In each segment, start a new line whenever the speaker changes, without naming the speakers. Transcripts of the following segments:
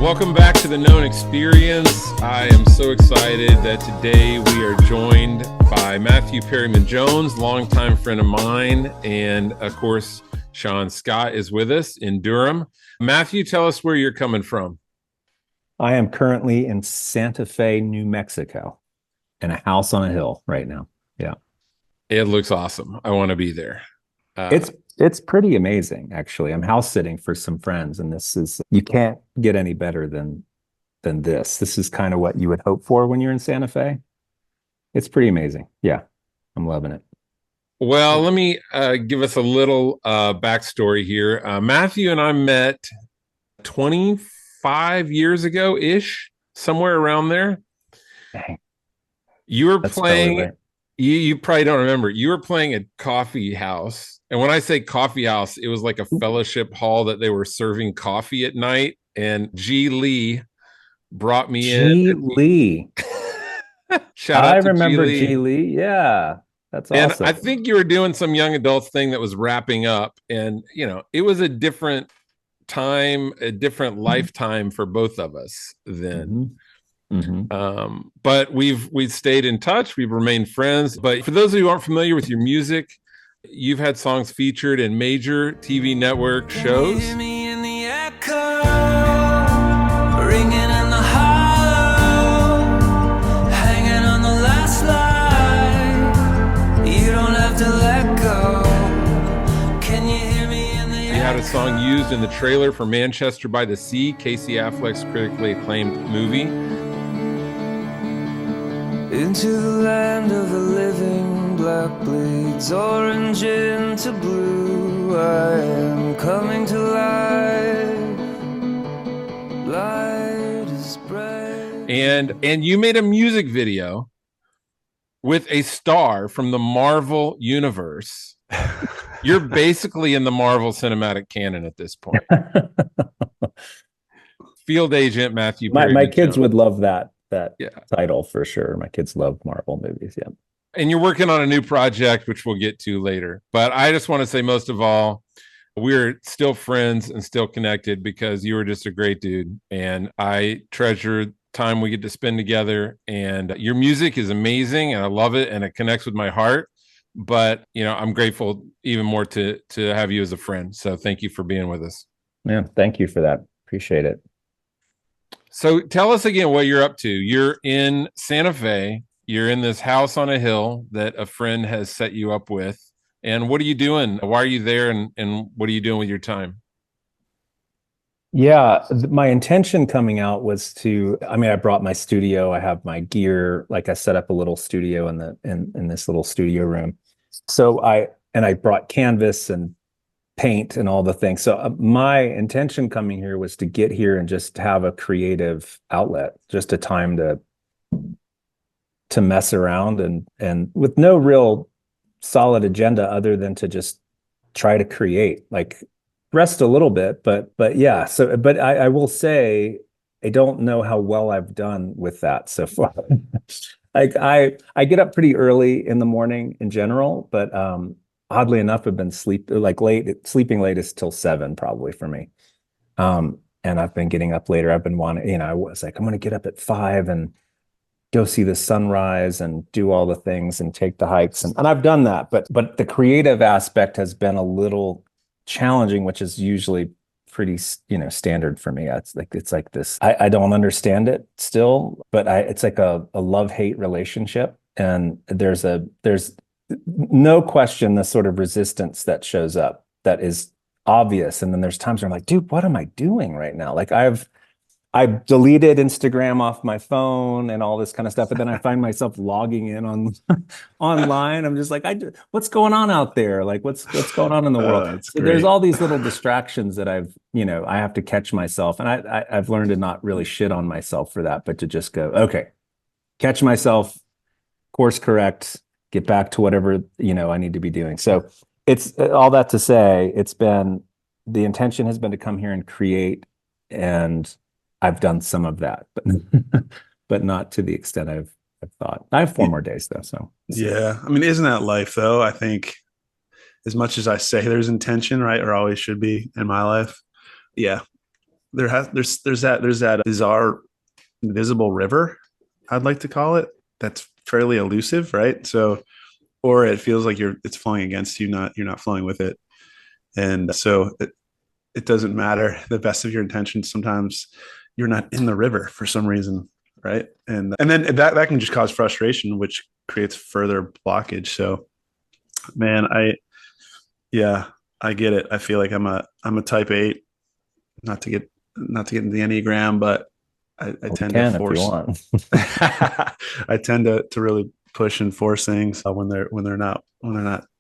Welcome back to the Known Experience. I am so excited that today we are joined by Matthew Perryman Jones, longtime friend of mine, and of course, Sean Scott is with us in Durham. Matthew, tell us where you're coming from.
I am currently in Santa Fe, New Mexico, in a house on a hill right now. Yeah.
It looks awesome. I want to be there.
It's pretty amazing, actually. I'm house sitting for some friends, and you can't get any better than this. This is kind of what you would hope for when you're in Santa Fe. It's pretty amazing. Yeah, I'm loving it.
Well, let me give us a little backstory here. Matthew and I met 25 years ago-ish, somewhere around there.
Dang.
You were
That's
playing,
totally right.
you probably don't remember, you were playing at Coffee House. And when I say coffee house, it was like a fellowship hall that they were serving coffee at night. And G. Lee brought me in.
G. Lee.
Shout
I
out to G.
remember
Lee.
G. Lee. Yeah, that's
And
awesome.
I think you were doing some young adults thing that was wrapping up. And, you know, it was a different time, a different lifetime for both of us then. But we've stayed in touch. We've remained friends. But for those of you who aren't familiar with your music, you've had songs featured in major TV network shows.
Hear me in the echo, ringing in the hollow, hanging on the last line. You don't have to let go. Can you hear me in the
You had a song used in the trailer for Manchester by the Sea, Casey Affleck's critically acclaimed movie.
into the land of the living, black bleeds orange into blue. I am coming to life. Light is bright.
And you made a music video with a star from the Marvel universe. You're basically in the Marvel cinematic canon at this point. Field agent Matthew Perry.
My kids would love that
Yeah.
title for sure. My kids love Marvel movies. Yeah.
And you're working on a new project, which we'll get to later. But I just want to say, most of all, we're still friends and still connected because you were just a great dude. And I treasure time we get to spend together. And your music is amazing and I love it and it connects with my heart. But, you know, I'm grateful even more to have you as a friend. So thank you for being with us.
Yeah. Thank you for that. Appreciate it.
So tell us again what you're up to. You're in Santa Fe. You're in this house on a hill that a friend has set you up with. And what are you doing? Why are you there? And what are you doing with your time?
Yeah. My intention coming out was I brought my studio. I have my gear. Like I set up a little studio in this little studio room. So I brought canvas and paint and all the things. So my intention coming here was to get here and just have a creative outlet, just a time to mess around and with no real solid agenda other than to just try to create, like rest a little bit, but yeah. So, but I will say, I don't know how well I've done with that so far. Like I get up pretty early in the morning in general, but oddly enough, I've been sleeping late is till 7 probably for me. And I've been getting up later. I've been wanting, I was like, I'm going to get up at 5 and go see the sunrise and do all the things and take the hikes. And I've done that, but the creative aspect has been a little challenging, which is usually pretty, standard for me. It's like this, I don't understand it still, but it's like a love-hate relationship. And there's no question the sort of resistance that shows up that is obvious. And then there's times where I'm like, dude, what am I doing right now? Like I've deleted Instagram off my phone and all this kind of stuff. But then I find myself logging in online. I'm just like, what's going on out there? Like what's going on in the world? So there's all these little distractions that I have to catch myself. And I've learned to not really shit on myself for that, but to just go, okay, catch myself, course correct, get back to whatever, I need to be doing. So it's all that to say, the intention has been to come here and create, and I've done some of that, but not to the extent I've thought. I have 4 more days though. So
yeah, I mean, isn't that life though? I think as much as I say there's intention, right, or always should be in my life. Yeah, there's that bizarre invisible river, I'd like to call it, that's fairly elusive, right? So, or it feels like it's flowing against you, not you're not flowing with it. And so it doesn't matter the best of your intentions. Sometimes you're not in the river for some reason, right? And then that can just cause frustration, which creates further blockage. So, man, yeah, I get it. I feel like I'm a type 8, not to get into the Enneagram, but I tend to
Can if you
force.
want.
I tend to really push and force things when they're not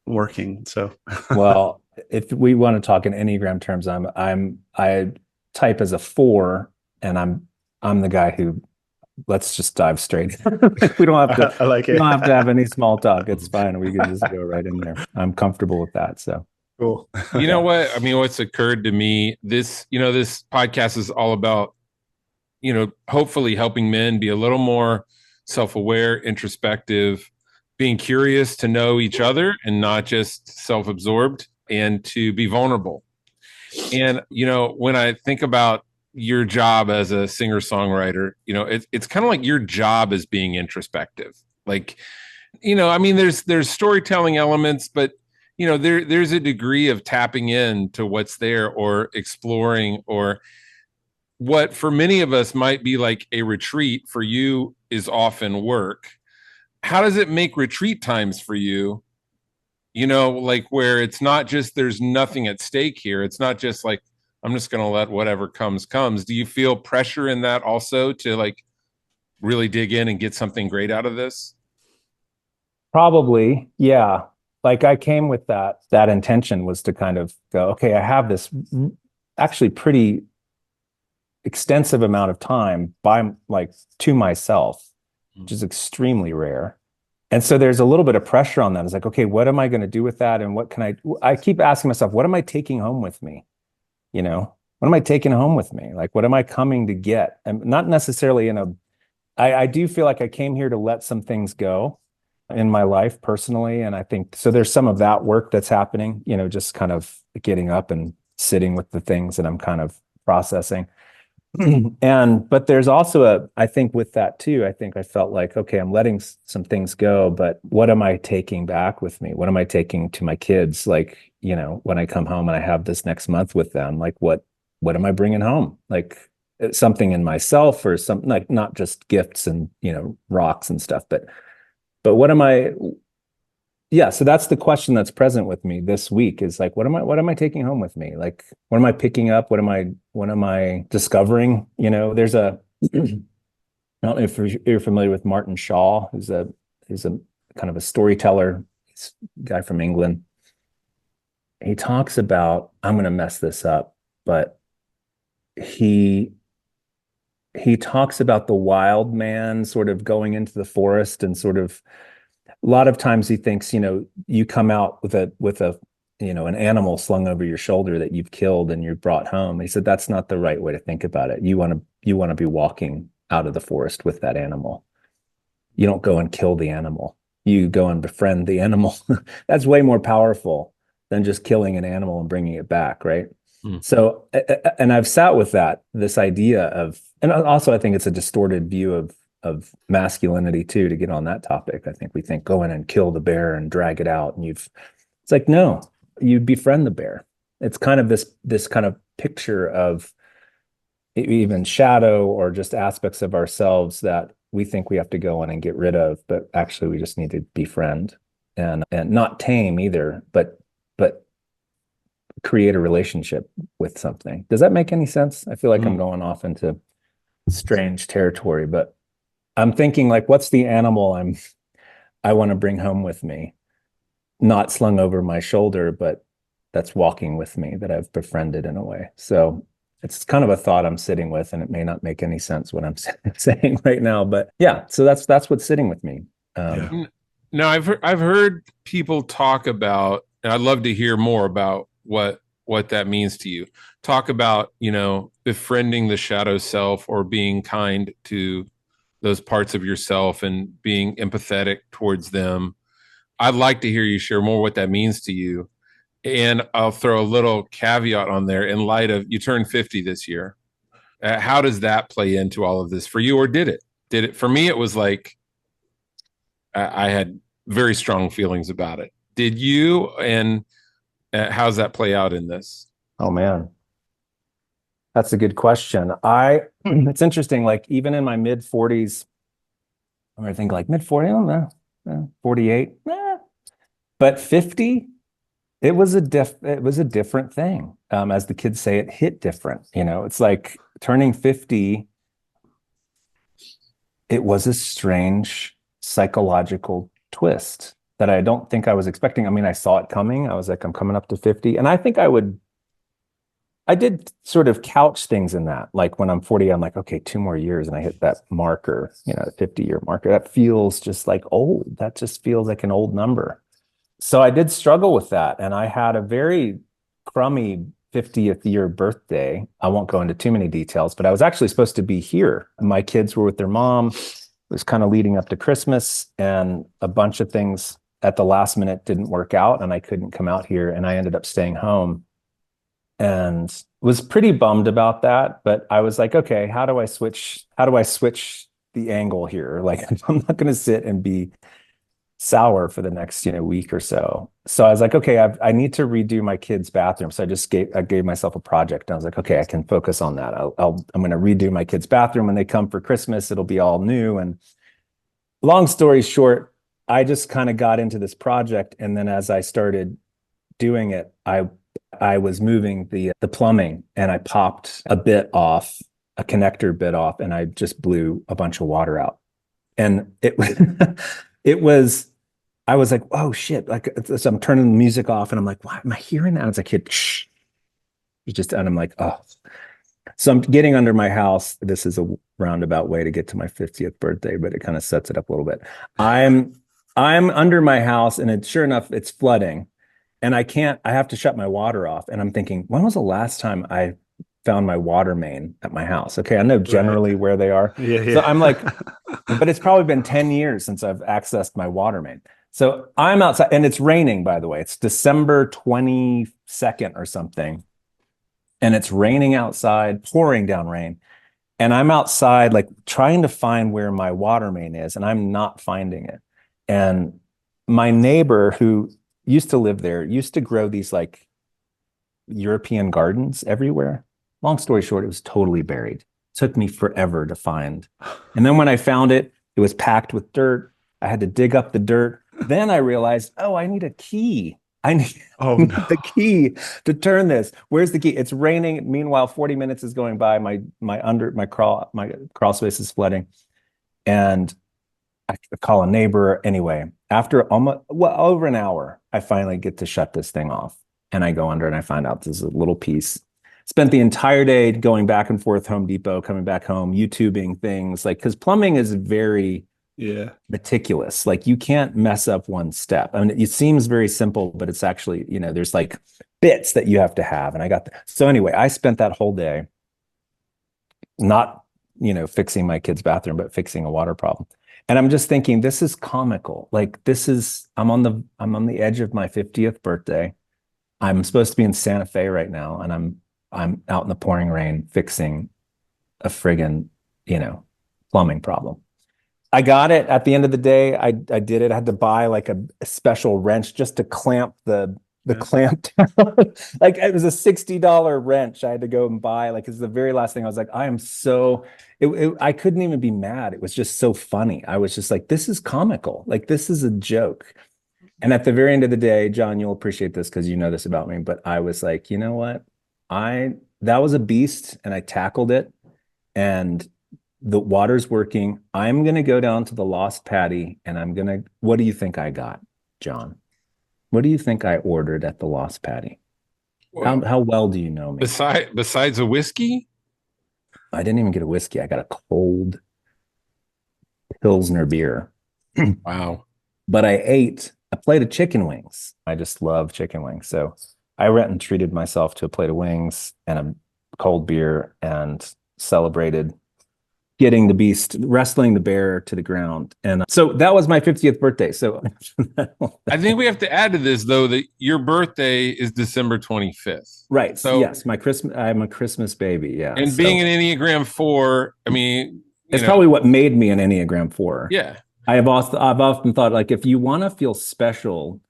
working. So,
Well, if we want to talk in Enneagram terms, I type as a 4, and I'm the guy who, let's just dive straight. We don't have to
I like
we
it.
don't have to have any small talk. It's fine. We can just go right in there. I'm comfortable with that. So
Cool.
You know what? I mean, what's occurred to me, this podcast is all about, hopefully helping men be a little more self-aware, introspective, being curious to know each other and not just self-absorbed, and to be vulnerable. And, when I think about your job as a singer-songwriter, it's kind of like your job is being introspective. Like, I mean, there's storytelling elements, but there's a degree of tapping in to what's there, or exploring, or what for many of us might be like a retreat, for you is often work. How does it make retreat times for you? Like, where it's not just, there's nothing at stake here. It's not just like, I'm just going to let whatever comes. Do you feel pressure in that also to like really dig in and get something great out of this?
probably, yeah. Like I came with that intention, was to kind of go, okay, I have this actually pretty extensive amount of time by like to myself, which is extremely rare. And so there's a little bit of pressure on that. It's like, okay, what am I going to do with that? And what can I keep asking myself, what am I taking home with me? What am I taking home with me? Like, what am I coming to get? And not necessarily I do feel like I came here to let some things go in my life personally. And I think, so there's some of that work that's happening, just kind of getting up and sitting with the things that I'm kind of processing. But there's also I think with that too, I think I felt like, okay, I'm letting some things go, but what am I taking back with me? What am I taking to my kids? Like, when I come home and I have this next month with them, like what am I bringing home? Like something in myself, or something, like not just gifts and, rocks and stuff, but what am I, yeah, so that's the question that's present with me this week, is like, what am I taking home with me? Like, what am I picking up? What am I discovering? There's I don't know if you're familiar with Martin Shaw, who's a kind of a storyteller. He's a guy from England. He talks about, I'm going to mess this up, but he talks about the wild man sort of going into the forest, and sort of, a lot of times he thinks, you come out with a an animal slung over your shoulder that you've killed and you're brought home. He said that's not the right way to think about it. You want to be walking out of the forest with that animal. You don't go and kill the animal. You go and befriend the animal. That's way more powerful than just killing an animal and bringing it back, right? So, and I've sat with this idea of, and also I think it's a distorted view of masculinity too, to get on that topic. I think we think go in and kill the bear and drag it out, and it's like, no, you befriend the bear. It's kind of this kind of picture of even shadow, or just aspects of ourselves that we think we have to go in and get rid of, but actually we just need to befriend, and not tame either, but create a relationship with something. Does that make any sense? I feel like I'm going off into strange territory, but I'm thinking like, what's the animal I want to bring home with me, not slung over my shoulder, but that's walking with me, that I've befriended in a way. So it's kind of a thought I'm sitting with, and it may not make any sense what I'm saying right now, but yeah, so that's what's sitting with me.
Yeah. No, I've heard people talk about, and I'd love to hear more about what that means to you. Talk about, befriending the shadow self, or being kind to those parts of yourself and being empathetic towards them. I'd like to hear you share more what that means to you. And I'll throw a little caveat on there, in light of, you turned 50 this year. How does that play into all of this for you, or did it? Did it? For me, it was like I had very strong feelings about it. Did you? And how's that play out in this?
Oh man, that's a good question. It's interesting. Like even in my mid 40s, I think like mid 40, I don't know, 48, but 50, it was a different thing. As the kids say, it hit different. It's like turning 50. It was a strange psychological twist that I don't think I was expecting. I mean, I saw it coming. I was like, I'm coming up to 50. And I think I did sort of couch things in that. Like when I'm 40, I'm like, okay, 2 more years. And I hit that marker, the 50-year marker. That feels just like old. That just feels like an old number. So I did struggle with that. And I had a very crummy 50th year birthday. I won't go into too many details, but I was actually supposed to be here. My kids were with their mom. It was kind of leading up to Christmas, and a bunch of things at the last minute didn't work out, and I couldn't come out here, and I ended up staying home and was pretty bummed about that. But I was like, okay, how do I switch the angle here? Like, I'm not going to sit and be sour for the next week or so. So I was like, okay, I need to redo my kids' bathroom. So I gave myself a project. And I was like, okay, I can focus on that. I'm going to redo my kids' bathroom when they come for Christmas. It'll be all new. And long story short, I just kind of got into this project, and then as I started doing it, I was moving the plumbing, and I popped a connector bit off, and I just blew a bunch of water out. And it was I was like, oh shit. Like, so I'm turning the music off, and I'm like, why am I hearing that? It's like, shh. And I'm like, oh. So I'm getting under my house. This is a roundabout way to get to my 50th birthday, but it kind of sets it up a little bit. I'm under my house, and sure enough, it's flooding. And I have to shut my water off. And I'm thinking, when was the last time I found my water main at my house? Okay, I know generally where they are.
Yeah.
So I'm like, but it's probably been 10 years since I've accessed my water main. So I'm outside, and it's raining, by the way. It's December 22nd or something. And it's raining outside, pouring down rain. And I'm outside, like trying to find where my water main is, and I'm not finding it. And my neighbor who used to live there used to grow these like European gardens everywhere. Long story short, it was totally buried. Took me forever to find. And then when I found it, it was packed with dirt. I had to dig up the dirt. Then I realized, oh, I need a key. I need the key to turn this. Where's the key? It's raining. Meanwhile, 40 minutes is going by. My crawl space is flooding. And I call a neighbor. Anyway, after over an hour, I finally get to shut this thing off. And I go under, and I find out this is a little piece. Spent the entire day going back and forth Home Depot, coming back home, YouTubing things, like, because plumbing is very meticulous. Like, you can't mess up one step. I mean, it seems very simple, but it's actually, there's like bits that you have to have. And so anyway, I spent that whole day not, fixing my kid's bathroom, but fixing a water problem. And I'm just thinking, this is comical. Like, I'm on the edge of my 50th birthday. I'm supposed to be in Santa Fe right now, and I'm out in the pouring rain fixing a friggin', plumbing problem. I got it at the end of the day. I did it. I had to buy like a special wrench just to clamp the clamp down. Like, it was a $60 wrench I had to go and buy. Like, it's the very last thing. I was like, I couldn't even be mad. It was just so funny. I was just like, this is comical. Like, this is a joke. And at the very end of the day, John, you'll appreciate this because you know this about me, but I was like, you know what? That was a beast, and I tackled it, and the water's working. I'm going to go down to the Lost Patty, and what do you think I got, John? What do you think I ordered at the Lost Patty? Well, how well do you know me?
Besides a whiskey?
I didn't even get a whiskey. I got a cold Pilsner beer.
Wow.
But I ate a plate of chicken wings. I just love chicken wings. So I went and treated myself to a plate of wings and a cold beer and celebrated getting the beast, wrestling the bear to the ground. And so that was my 50th birthday. So
I think we have to add to this though that your birthday is December 25th.
right.
So
yes, I'm a Christmas baby. Yeah.
and
So
being an Enneagram 4, I mean,
it's probably what made me an Enneagram 4.
yeah.
I've often thought, like, if you want to feel special,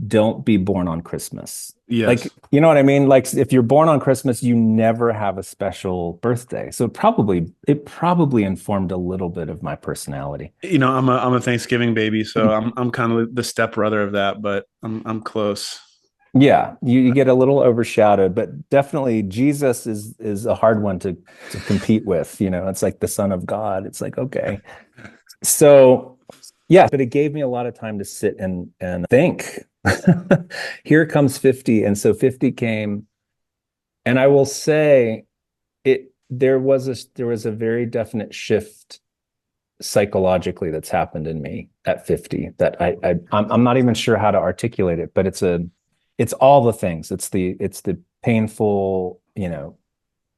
don't be born on Christmas.
Yes.
Like, you know what I mean? Like, if you're born on Christmas, you never have a special birthday. So it probably informed a little bit of my personality.
You know, I'm a Thanksgiving baby, so I'm kind of the stepbrother of that, but I'm close.
Yeah, you get a little overshadowed, but definitely Jesus is a hard one to compete with. You know, it's like the Son of God. It's like, okay. So yeah, but it gave me a lot of time to sit and think. Here comes 50. And so 50 came, and I will say there was a very definite shift psychologically that's happened in me at 50 that I'm not even sure how to articulate it, but it's all the things. It's the painful,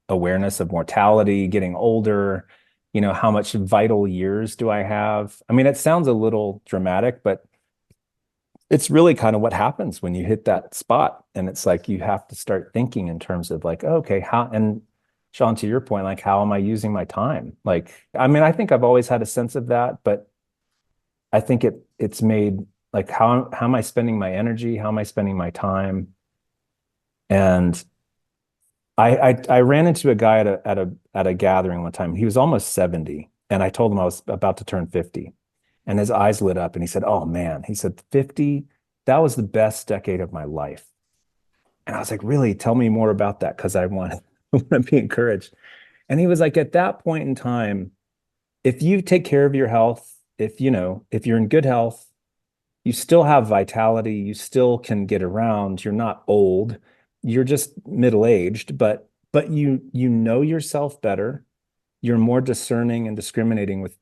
awareness of mortality, getting older, how much vital years do I have? I mean, it sounds a little dramatic, but it's really kind of what happens when you hit that spot. And it's like you have to start thinking in terms of like, oh, okay, and Sean, to your point, like, how am I using my time? Like, I mean, I think I've always had a sense of that, but I think it's made like, how am I spending my energy? How am I spending my time? And I ran into a guy at a gathering one time. He was almost 70, and I told him I was about to turn 50, and his eyes lit up, and he said, "Oh man," he said, "50, that was the best decade of my life." And I was like, "Really? Tell me more about that, because I want to be encouraged." And he was like, "At that point in time, if you take care of your health, if you're in good health, you still have vitality, you still can get around, you're not old, you're just middle-aged, but you know yourself better, you're more discerning and discriminating with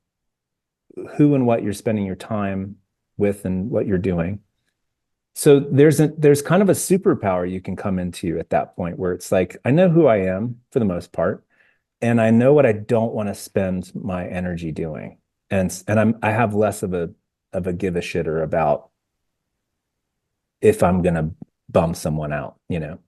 who and what you're spending your time with and what you're doing. So there's kind of a superpower you can come into at that point where it's like, I know who I am for the most part, and I know what I don't want to spend my energy doing. And I have less of a give a shitter about if I'm gonna bum someone out.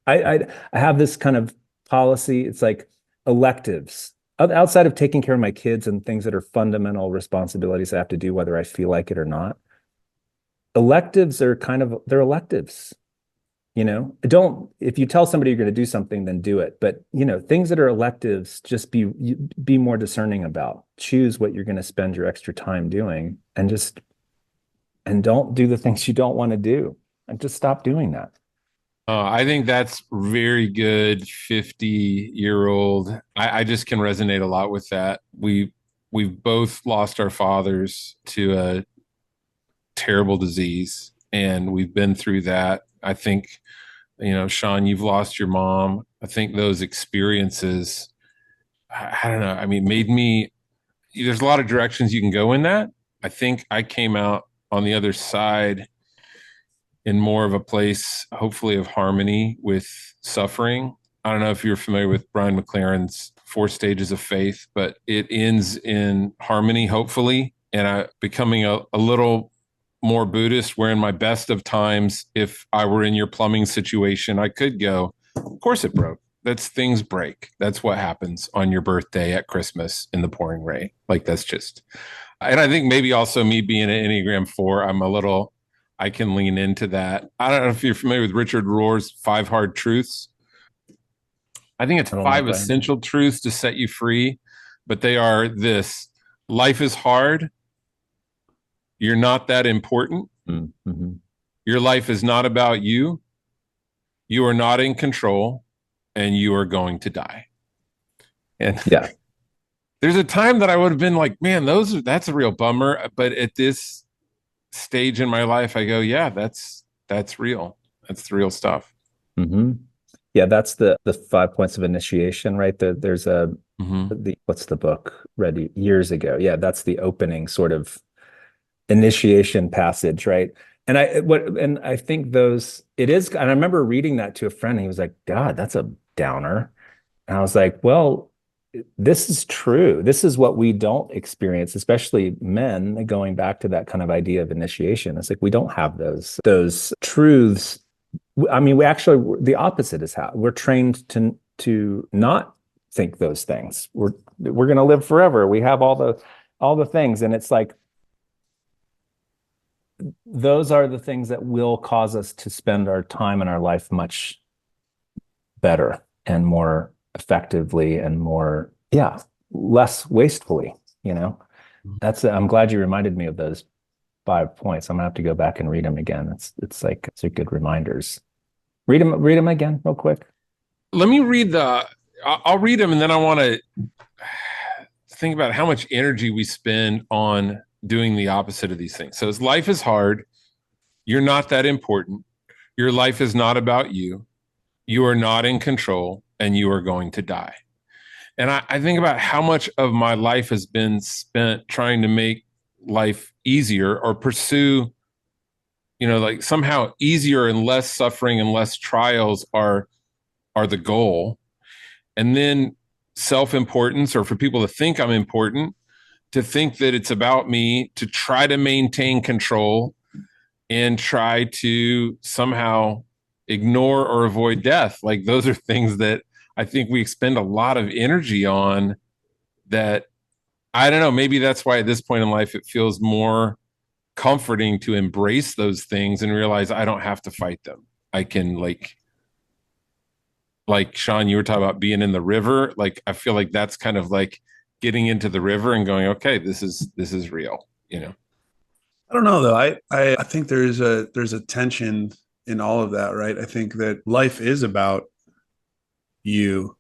I have this kind of policy. It's like electives. Outside of taking care of my kids and things that are fundamental responsibilities I have to do, whether I feel like it or not, electives are they're electives. Don't, if you tell somebody you're going to do something, then do it. But, things that are electives, just be more discerning about. Choose what you're going to spend your extra time doing, and don't do the things you don't want to do, and just stop doing that.
I think that's very good. 50-year-old. I just can resonate a lot with that. We've both lost our fathers to a terrible disease, and we've been through that. I think, Sean, you've lost your mom. I think those experiences, I don't know. I mean, made me, there's a lot of directions you can go in that. I think I came out on the other side in more of a place, hopefully, of harmony with suffering. I don't know if you're familiar with Brian McLaren's 4 Stages of Faith, but it ends in harmony, hopefully. And I becoming a little more Buddhist, where in my best of times, if I were in your plumbing situation, I could go, of course it broke. Things break. That's what happens on your birthday at Christmas in the pouring rain. Like, that's just, and I think maybe also me being an Enneagram 4, I can lean into that. I don't know if you're familiar with Richard Rohr's 5 Hard Truths. I think it's 5 essential truths to set you free, but they are this: life is hard. You're not that important.
Mm-hmm.
Your life is not about you. You are not in control, and you are going to die. And
yeah,
there's a time that I would have been like, man, that's a real bummer. But at this stage in my life, I go, yeah, that's real. That's the real stuff.
Mm-hmm. Yeah, that's the 5 points of initiation, right? There's what's the book read years ago? Yeah, that's the opening sort of initiation passage, right? And I think it is, and I remember reading that to a friend, and he was like, God, that's a downer. And I was like, well, this is true. This is what we don't experience, especially men, going back to that kind of idea of initiation. It's like we don't have those truths. I mean, we actually, the opposite is how we're trained to not think those things. We're going to live forever. We have all the things, and it's like those are the things that will cause us to spend our time in our life much better and more effectively and more, yeah, less wastefully, you know. I'm glad you reminded me of those 5 points. I'm gonna have to go back and read them again. It's like, they're good reminders. Read them again real quick.
Let me I'll read them, and then I want to think about how much energy we spend on doing the opposite of these things. So as life is hard, you're not that important. Your life is not about you. You are not in control, and you are going to die. And I think about how much of my life has been spent trying to make life easier or pursue, like somehow easier and less suffering and less trials are the goal. And then self-importance, or for people to think I'm important, to think that it's about me, to try to maintain control and try to somehow ignore or avoid death. Like, those are things that I think we expend a lot of energy on, that, I don't know, maybe that's why at this point in life it feels more comforting to embrace those things and realize I don't have to fight them. I can, like Sean, you were talking about being in the river. Like, I feel like that's kind of like getting into the river and going, okay, this is real,
I don't know though. I think there's a tension in all of that, right? I think that life is about you.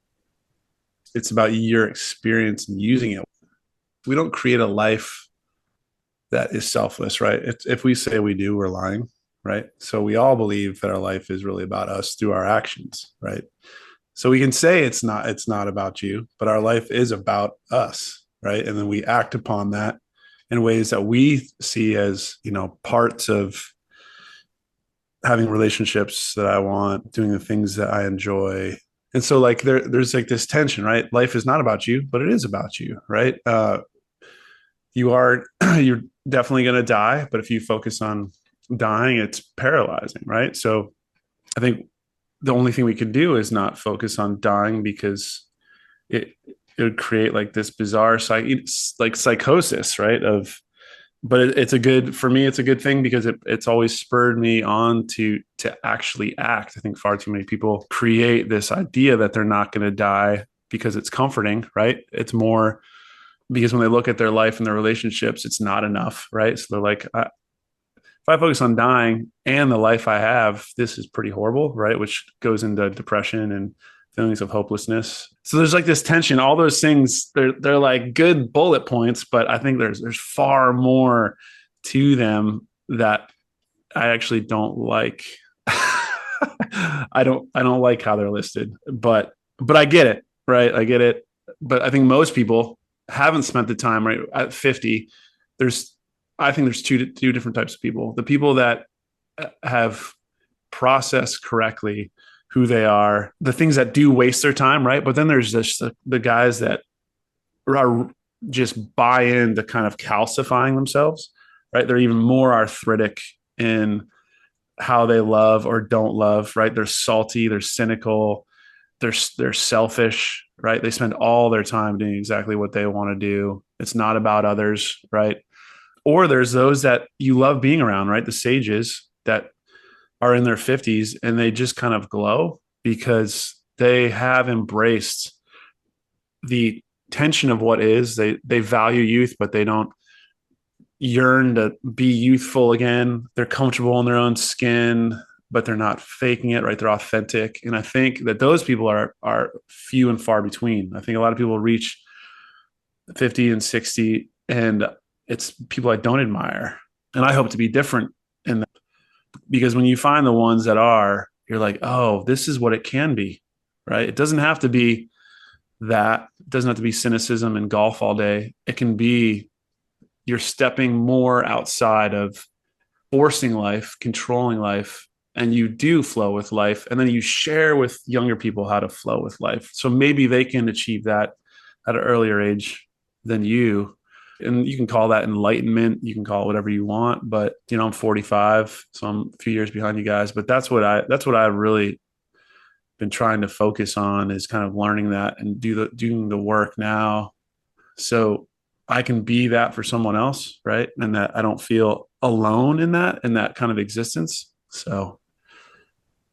It's about your experience and using it. We don't create a life that is selfless, right? If we say we do, we're lying, right? So we all believe that our life is really about us through our actions, right? So we can say it's not about you, but our life is about us, right? And then we act upon that in ways that we see as, parts of having relationships that I want, doing the things that I enjoy. And so like there's like this tension, right? Life is not about you, but it is about you, right? You're definitely going to die, but if you focus on dying, it's paralyzing, right? So I think the only thing we can do is not focus on dying, because it would create like this bizarre psychosis, right? But it's for me, it's a good thing, because it's always spurred me on to actually act. I think far too many people create this idea that they're not going to die because it's comforting, right? It's more because when they look at their life and their relationships, it's not enough, right? So they're like, if I focus on dying and the life I have, this is pretty horrible, right? Which goes into depression and feelings of hopelessness. So there's like this tension. All those things, they're like good bullet points, but I think there's far more to them that I actually don't like. I don't like how they're listed, but I get it, right? I get it. But I think most people haven't spent the time, right? At 50, I think there's two different types of people. The people that have processed correctly who they are, the things that do waste their time, right? But then there's just the guys that are just buy into kind of calcifying themselves, right? They're even more arthritic in how they love or don't love, right? They're salty, they're cynical, they're selfish, right? They spend all their time doing exactly what they want to do. It's not about others, right? Or there's those that you love being around, right? The sages that are in their 50s and they just kind of glow because they have embraced the tension of what is. They value youth, but they don't yearn to be youthful again. They're comfortable in their own skin, but they're not faking it, right? They're authentic. And I think that those people are few and far between. I think a lot of people reach 50 and 60 and it's people I don't admire. And I hope to be different in that, because when you find the ones that are, you're like, oh, this is what it can be, right? It doesn't have to be that. It doesn't have to be cynicism and golf all day. It can be you're stepping more outside of forcing life, controlling life, and you do flow with life. And then you share with younger people how to flow with life. So maybe they can achieve that at an earlier age than you. And you can call that enlightenment. You can call it whatever you want, but I'm 45, so I'm a few years behind you guys. But that's what I really been trying to focus on, is kind of learning that and doing the work now, so I can be that for someone else, right? And that I don't feel alone in that kind of existence. So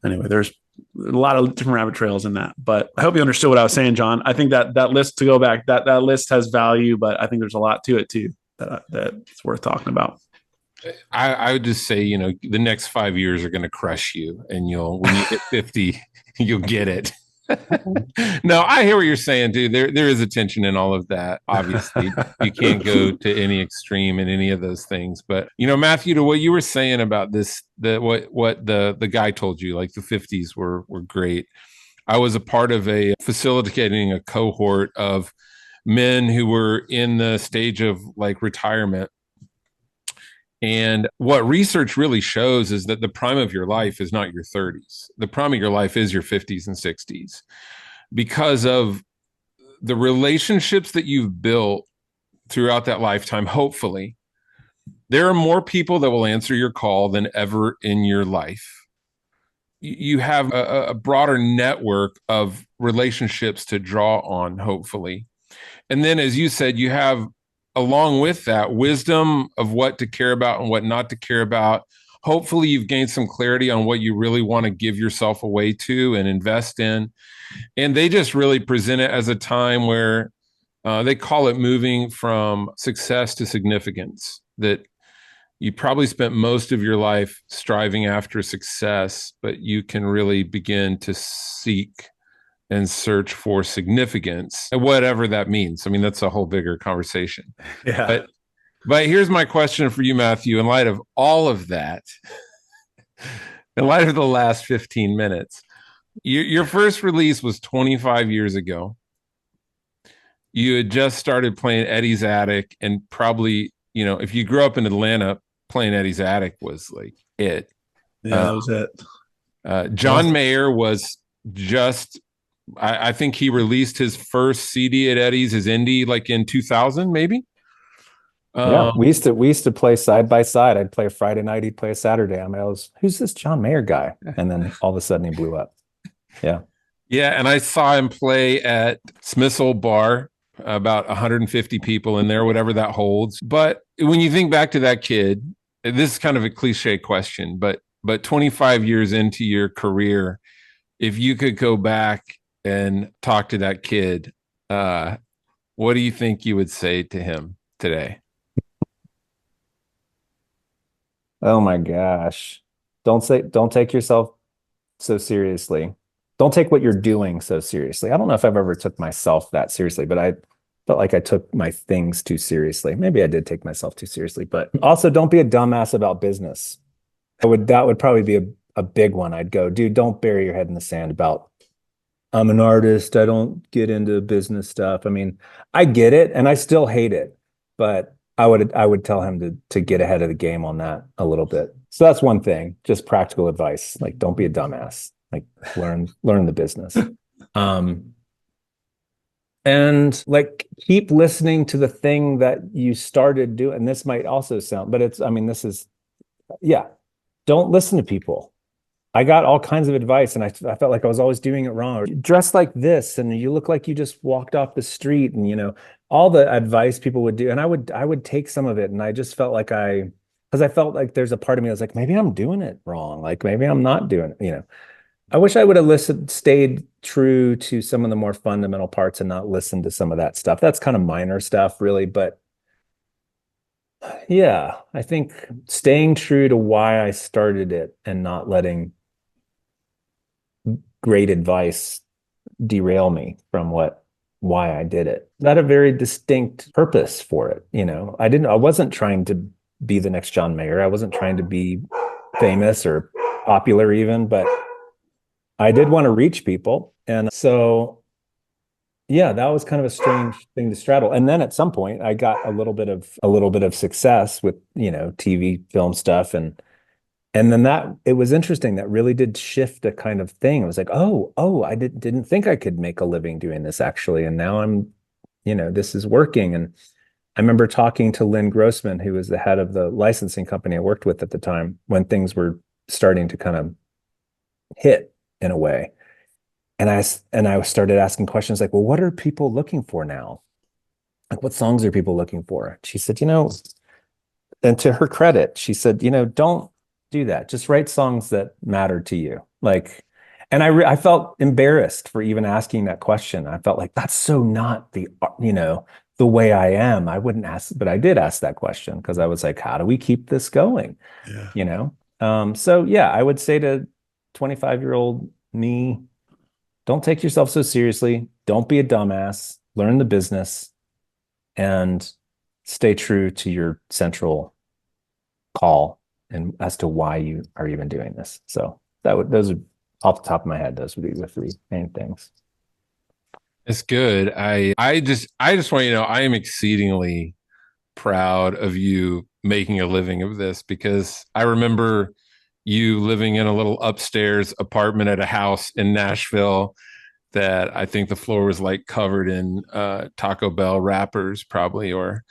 anyway, there's a lot of different rabbit trails in that, but I hope you understood what I was saying, John. I think that list, to go back, that list has value, but I think there's a lot to it too that's worth talking about.
I would just say, the next 5 years are going to crush you, and when you hit 50, you'll get it. No, I hear what you're saying, dude. There is a tension in all of that. Obviously, you can't go to any extreme in any of those things. But Matthew, to what you were saying about this, what the guy told you, like the 50s were great. I was a part of facilitating a cohort of men who were in the stage of like retirement. And what research really shows is that the prime of your life is not your 30s. The prime of your life is your 50s and 60s, because of the relationships that you've built throughout that lifetime. Hopefully, there are more people that will answer your call than ever in your life. You have a broader network of relationships to draw on, hopefully. And then, as you said, you have, along with that, wisdom of what to care about and what not to care about. Hopefully you've gained some clarity on what you really want to give yourself away to and invest in. And they just really present it as a time where they call it moving from success to significance, that you probably spent most of your life striving after success, but you can really begin to seek and search for significance, whatever that means. I mean, that's a whole bigger conversation.
Yeah.
But here's my question for you, Matthew, in light of all of that, in light of the last 15 minutes, your first release was 25 years ago. You had just started playing Eddie's Attic, and probably, if you grew up in Atlanta, playing Eddie's Attic was like it.
Yeah, that was it.
John Mayer was just, I think he released his first CD at Eddie's, his indie, like in 2000, maybe.
Yeah, we used to play side by side. I'd play a Friday night, he'd play a Saturday. I mean, who's this John Mayer guy? And then all of a sudden he blew up. Yeah.
Yeah, and I saw him play at Smith's Old Bar, about 150 people in there, whatever that holds. But when you think back to that kid, this is kind of a cliche question, but 25 years into your career, if you could go back and talk to that kid, what do you think you would say to him today?
Oh my gosh. Don't take yourself so seriously. Don't take what you're doing so seriously. I don't know if I've ever took myself that seriously, but I felt like I took my things too seriously. Maybe I did take myself too seriously, but also don't be a dumbass about business. That would probably be a big one. I'd go, dude, don't bury your head in the sand about, I'm an artist, I don't get into business stuff. I mean, I get it and I still hate it, but I would tell him to get ahead of the game on that a little bit. So that's one thing, just practical advice. Like, don't be a dumbass. Like, learn the business. And like, keep listening to the thing that you started doing. And this might also sound, but don't listen to people. I got all kinds of advice and I felt like I was always doing it wrong. Dress like this and you look like you just walked off the street, and all the advice people would do. And I would take some of it, and I just felt like because I felt like there's a part of me, I was like, maybe I'm doing it wrong. Like maybe I'm not doing it, I wish I would have stayed true to some of the more fundamental parts and not listened to some of that stuff. That's kind of minor stuff, really. But yeah, I think staying true to why I started it and not letting great advice derail me from why I did it. That a very distinct purpose for it. I wasn't trying to be the next John Mayer. I wasn't trying to be famous or popular even, but I did want to reach people. And so, yeah, that was kind of a strange thing to straddle. And then at some point I got a little bit of success with, TV, film stuff. And then it was interesting. That really did shift a kind of thing. It was like, oh, I didn't think I could make a living doing this actually. And now I'm this is working. And I remember talking to Lynn Grossman, who was the head of the licensing company I worked with at the time, when things were starting to kind of hit in a way. And I started asking questions like, well, what are people looking for now? Like, what songs are people looking for? She said, and to her credit, she said, don't do that. Just write songs that matter to you. Like, and I felt embarrassed for even asking that question. I felt like that's so not the way I am. I wouldn't ask, but I did ask that question because I was like, how do we keep this going?
Yeah.
So yeah, I would say to 25-year-old me, don't take yourself so seriously. Don't be a dumbass. Learn the business and stay true to your central call and as to why you are even doing this. So those are off the top of my head, those would be the three main things.
It's good. I just want you to know I am exceedingly proud of you making a living of this, because I remember you living in a little upstairs apartment at a house in Nashville that I think the floor was like covered in Taco Bell wrappers, probably, or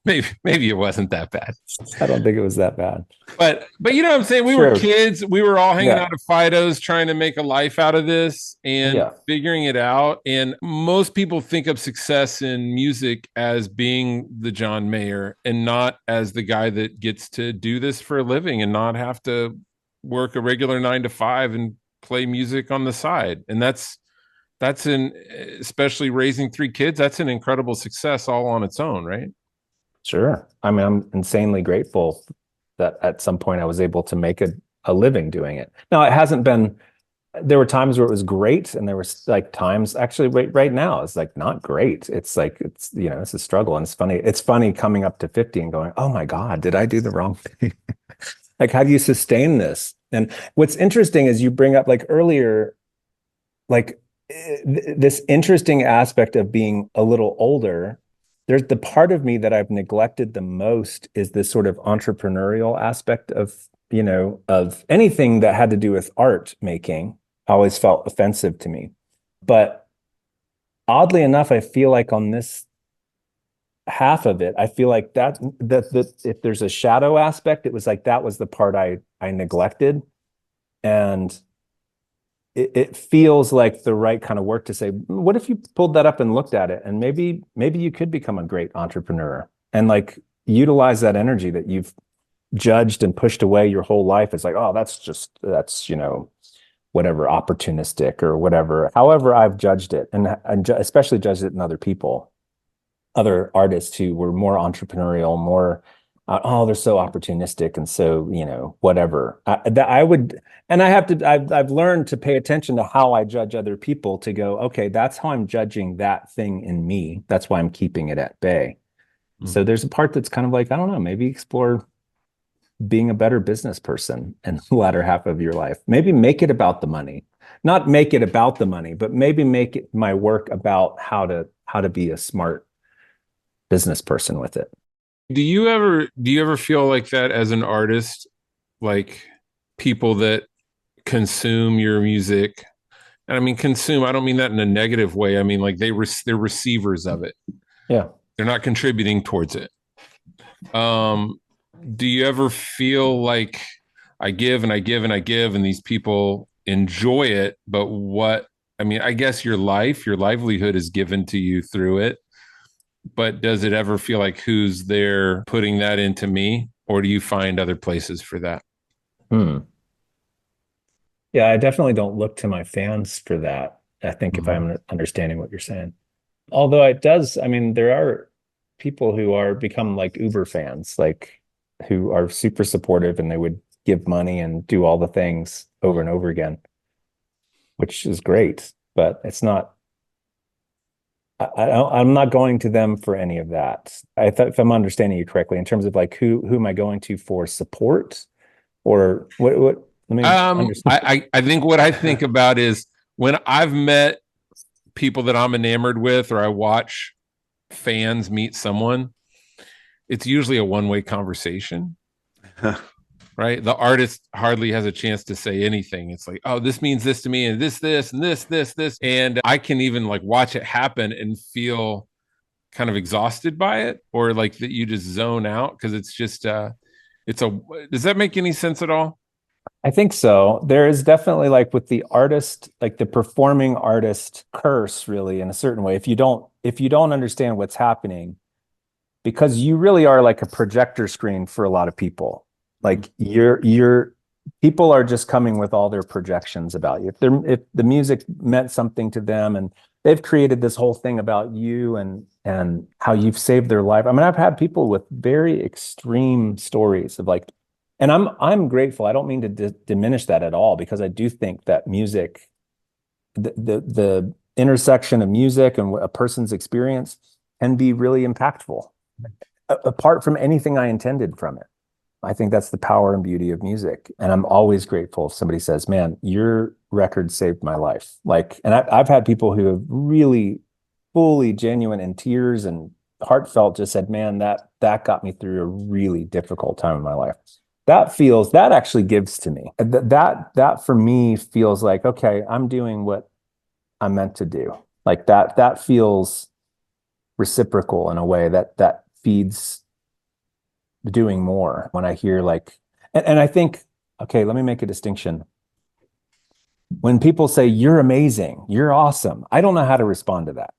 maybe it wasn't that bad.
I don't think it was that bad.
But you know what I'm saying? We
Sure.
were kids. We were all hanging
Yeah.
out at Fido's trying to make a life out of this and
Yeah.
figuring it out. And most people think of success in music as being the John Mayer and not as the guy that gets to do this for a living and not have to work a regular 9 to 5 and play music on the side. And that's especially raising 3 kids, that's an incredible success all on its own, right?
Sure. I mean, I'm insanely grateful that at some point I was able to make a living doing it. Now, it hasn't been, there were times where it was great, and there was like times actually right now it's like not great. It's like, it's a struggle. And it's funny coming up to 50 and going, oh my God, did I do the wrong thing? Like, how do you sustain this? And what's interesting is you bring up like earlier, like this interesting aspect of being a little older. There's the part of me that I've neglected the most is this sort of entrepreneurial aspect of anything that had to do with art making. Always felt offensive to me. But oddly enough, I feel like on this half of it, I feel like that if there's a shadow aspect, it was like that was the part I neglected. And it feels like the right kind of work to say, what if you pulled that up and looked at it, and maybe you could become a great entrepreneur and like utilize that energy that you've judged and pushed away your whole life. It's like, oh, that's whatever, opportunistic or whatever, however I've judged it, and especially judged it in other people, other artists who were more entrepreneurial, more they're so opportunistic and so whatever. I've learned to pay attention to how I judge other people, to go, okay, that's how I'm judging that thing in me, that's why I'm keeping it at bay. So there's a part that's kind of like, I don't know, maybe explore being a better business person in the latter half of your life. Maybe make it about the money, not make it about the money, but maybe make it my work about how to be a smart business person with it.
Do you ever feel like that as an artist, like people that consume your music? And I mean, consume, I don't mean that in a negative way. I mean, like they're receivers of it.
Yeah.
They're not contributing towards it. Do you ever feel like I give and I give and I give, and these people enjoy it, but I guess your livelihood is given to you through it. But does it ever feel like who's there putting that into me, or do you find other places for that?
Yeah, I definitely don't look to my fans for that. I think if I'm understanding what you're saying, although it does, I mean, there are people who are become like Uber fans, like who are super supportive, and they would give money and do all the things over and over again, which is great, but it's not. I'm not going to them for any of that. I thought, if I'm understanding you correctly, in terms of like who am I going to for support, or what? Let me understand.
I think what I think about is when I've met people that I'm enamored with, or I watch fans meet someone, it's usually a one-way conversation. right? The artist hardly has a chance to say anything. It's like, oh, this means this to me, and this, and this. And I can even like watch it happen and feel kind of exhausted by it, or like that you just zone out because it's just it's a does that make any sense at all?
I think so. There is definitely like with the artist, like the performing artist curse, really, in a certain way. If you don't understand what's happening, because you really are like a projector screen for a lot of people. Like you're people are just coming with all their projections about you. If the music meant something to them and they've created this whole thing about you and how you've saved their life. I mean, I've had people with very extreme stories of like, and I'm grateful. I don't mean to diminish that at all, because I do think that music, the intersection of music and a person's experience can be really impactful, apart from anything I intended from it. I think that's the power and beauty of music. And I'm always grateful if somebody says, man, your record saved my life. Like, and I've had people who have really fully genuine in tears and heartfelt just said, man, that got me through a really difficult time in my life. That actually gives to me. That for me feels like, okay, I'm doing what I'm meant to do. Like that feels reciprocal in a way that feeds doing more when I hear like, and I think, okay, let me make a distinction. When people say you're amazing, you're awesome, I don't know how to respond to that,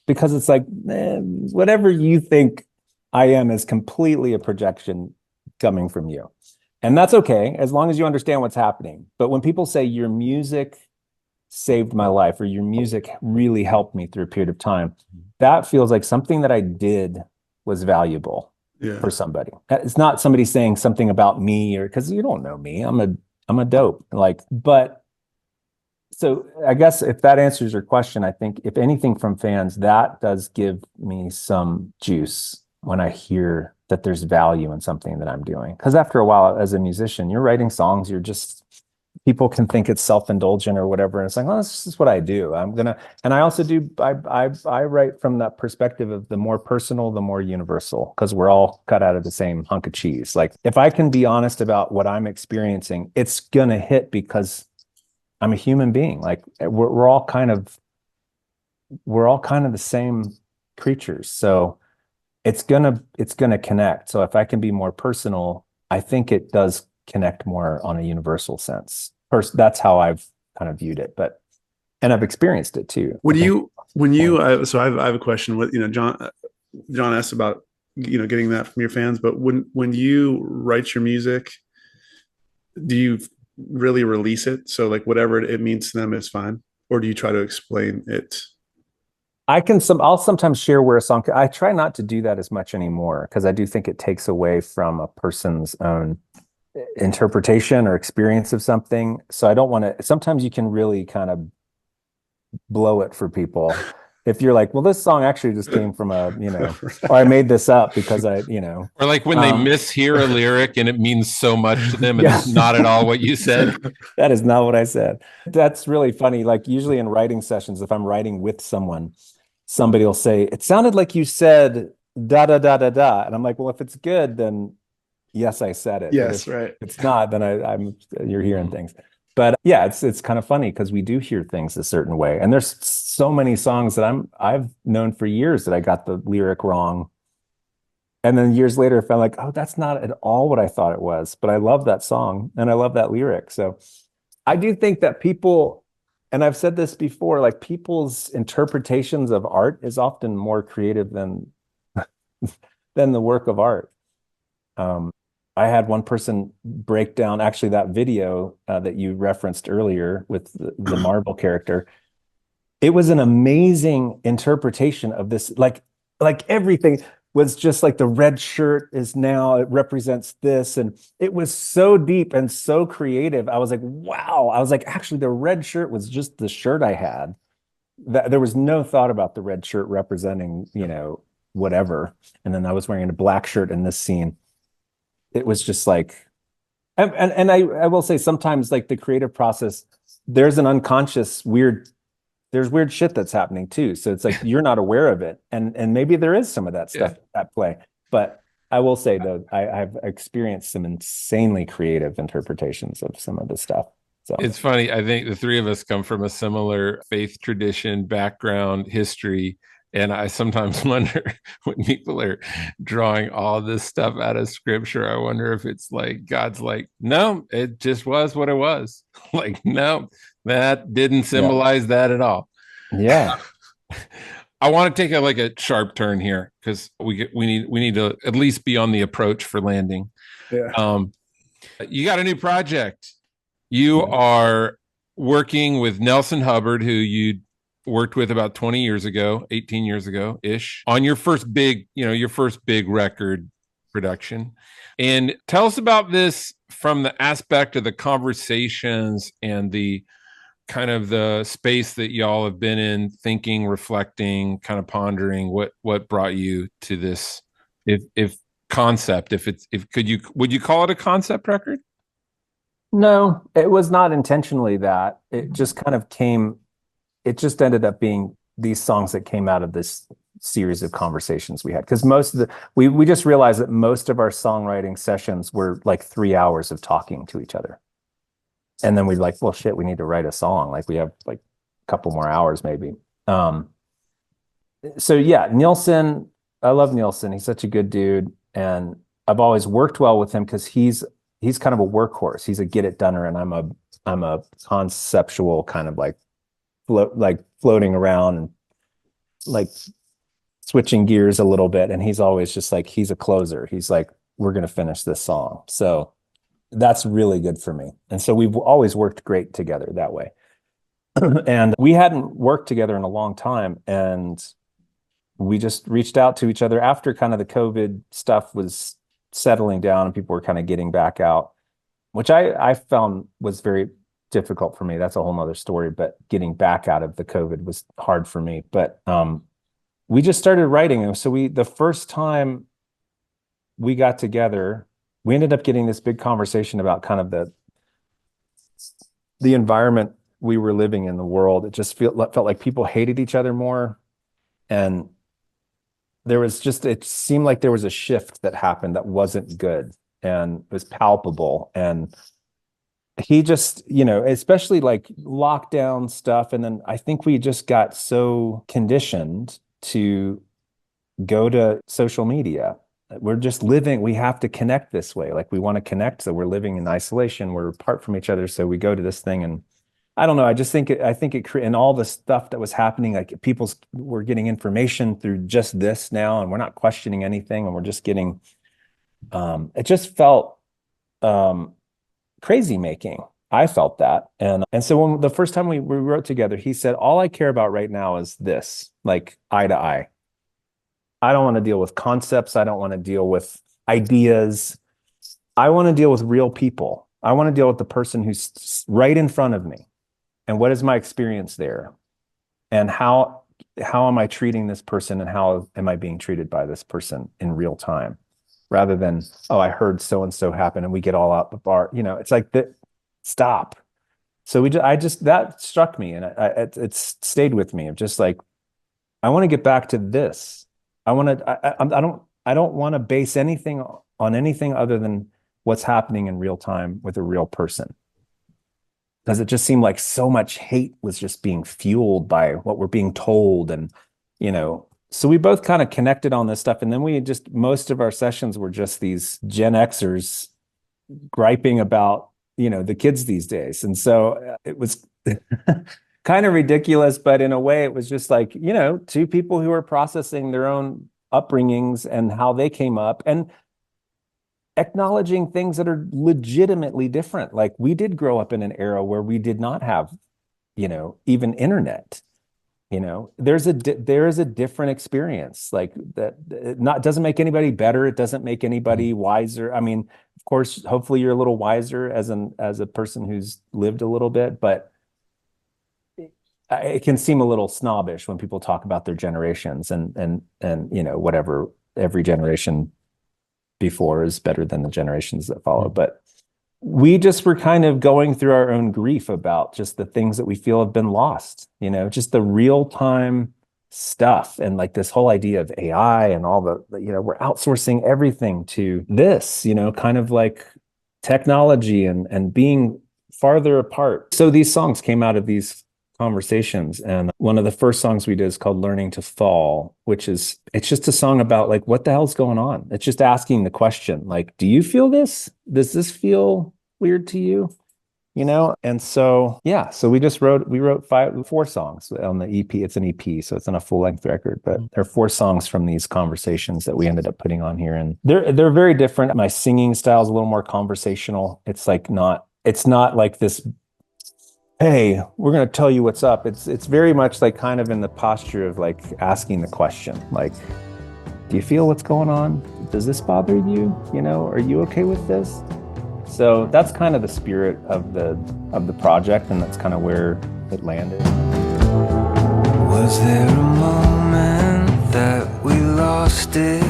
because it's like, whatever you think I am is completely a projection coming from you. And that's okay, as long as you understand what's happening. But when people say your music saved my life, or your music really helped me through a period of time, that feels like something that I did was valuable for somebody. It's not somebody saying something about me, or because you don't know me. I'm a dope. Like, but so I guess if that answers your question, I think if anything from fans, that does give me some juice when I hear that there's value in something that I'm doing. Because after a while, as a musician, you're writing songs, people can think it's self-indulgent or whatever. And it's like, oh, this is what I do. And I also do, I write from that perspective of the more personal, the more universal, because we're all cut out of the same hunk of cheese. Like if I can be honest about what I'm experiencing, it's going to hit because I'm a human being. Like we're all kind of the same creatures. So it's gonna connect. So if I can be more personal, I think it does connect more on a universal sense. First, that's how I've kind of viewed it, and I've experienced it too.
So I have a question. With John asked about getting that from your fans, but when you write your music, do you really release it? So like whatever it means to them is fine, or do you try to explain it?
I'll sometimes share where a song. I try not to do that as much anymore, because I do think it takes away from a person's own interpretation or experience of something. So I don't want to. Sometimes you can really kind of blow it for people if you're like, well, this song actually just came from or I made this up because or
like when they mishear a lyric and it means so much to them and it's not at all what you said.
That is not what I said. That's really funny. Like usually in writing sessions, if I'm writing with someone, somebody will say, it sounded like you said da da da da da, and I'm like, well, if it's good, then yes, I said it.
Yes,
if
right.
it's not, then you're hearing things. But yeah, it's kind of funny because we do hear things a certain way. And there's so many songs that I've known for years that I got the lyric wrong. And then years later, I felt like, oh, that's not at all what I thought it was. But I love that song and I love that lyric. So I do think that people, and I've said this before, like people's interpretations of art is often more creative than the work of art. I had one person break down actually that video that you referenced earlier with the marble character. It was an amazing interpretation of this. Like everything was just like the red shirt is now, it represents this. And it was so deep and so creative. I was like, wow. I was like, actually, the red shirt was just the shirt I had. There was no thought about the red shirt representing, whatever. And then I was wearing a black shirt in this scene. It was just like, and I will say sometimes like the creative process, there's an unconscious there's weird shit that's happening too. So it's like, you're not aware of it. And maybe there is some of that stuff at play, but I will say though, I've experienced some insanely creative interpretations of some of the stuff. So
It's funny. I think the three of us come from a similar faith tradition, background, history. And I sometimes wonder when people are drawing all this stuff out of scripture, I wonder if it's like God's like, no, it just was what it was. Like, no, that didn't
yeah,
symbolize that at all.
yeah,
I want to take a sharp turn here because we need to at least be on the approach for landing.
Yeah.
You got a new project. You are working with Nelson Hubbard, who you worked with about 20 years ago, 18 years ago ish, on your first big record production. And tell us about this from the aspect of the conversations and the kind of the space that y'all have been in, thinking, reflecting, kind of pondering what brought you to this, if concept, would you call it a concept record?
no, it was not intentionally that. It just kind of came. It just ended up being these songs that came out of this series of conversations we had. Because most of we just realized that most of our songwriting sessions were like 3 hours of talking to each other. And then we'd like, well, shit, we need to write a song. Like we have like a couple more hours maybe. So yeah, Nielsen, I love Nielsen. He's such a good dude. And I've always worked well with him because he's kind of a workhorse. He's a get it doneer, and I'm a conceptual kind of like floating around and like switching gears a little bit. And he's always just like, he's a closer. He's like, we're gonna finish this song. So that's really good for me. And so we've always worked great together that way. And we hadn't worked together in a long time. And we just reached out to each other after kind of the COVID stuff was settling down and people were kind of getting back out, which I found was very difficult for me. That's a whole nother story, but getting back out of the COVID was hard for me. But we just started writing them. So the first time we got together, we ended up getting this big conversation about kind of the environment we were living in, the world. It just felt like people hated each other more. And it seemed like there was a shift that happened that wasn't good and it was palpable. And he just, especially like lockdown stuff. And then I think we just got so conditioned to go to social media. We're just living, we have to connect this way. Like we want to connect. So we're living in isolation. We're apart from each other. So we go to this thing. And I don't know. I think and all the stuff that was happening, like we're getting information through just this now, and we're not questioning anything. And we're just getting, it just felt, crazy making. I felt that. And so when the first time we wrote together, he said, all I care about right now is this, like eye to eye. I don't want to deal with concepts. I don't want to deal with ideas. I want to deal with real people. I want to deal with the person who's right in front of me. And what is my experience there? And how am I treating this person, and how am I being treated by this person in real time? Rather than, oh, I heard so-and-so happen and we get all out the bar. It's like that. Stop. So that struck me, and it's stayed with me of just like, I want to get back to this. I don't want to base anything on anything other than what's happening in real time with a real person. Because it just seemed like so much hate was just being fueled by what we're being told. And, so we both kind of connected on this stuff. And then most of our sessions were just these Gen Xers griping about, the kids these days. And so it was kind of ridiculous, but in a way it was just like, two people who are processing their own upbringings and how they came up and acknowledging things that are legitimately different. Like we did grow up in an era where we did not have, even internet. There is a different experience like that. It doesn't make anybody better. It doesn't make anybody wiser. I mean, of course, hopefully you're a little wiser as a person who's lived a little bit, but it can seem a little snobbish when people talk about their generations and whatever, every generation before is better than the generations that follow. But we just were kind of going through our own grief about just the things that we feel have been lost, just the real time stuff, and like this whole idea of AI and all we're outsourcing everything to this, kind of like technology and being farther apart. So these songs came out of these conversations, and one of the first songs we did is called Learning to Fall, it's just a song about like, what the hell's going on? It's just asking the question, like, do you feel this? Does this feel weird to you? And so so we wrote 4 songs on the EP. It's an EP, so it's not a full-length record, but there are 4 songs from these conversations that we ended up putting on here, and they're very different. My singing style is a little more conversational. It's not like this, hey, we're going to tell you what's up. It's very much like kind of in the posture of like asking the question, like, do you feel what's going on? Does this bother you? Are you okay with this? So that's kind of the spirit of the project, and that's kind of where it landed.
Was there a moment that we lost it,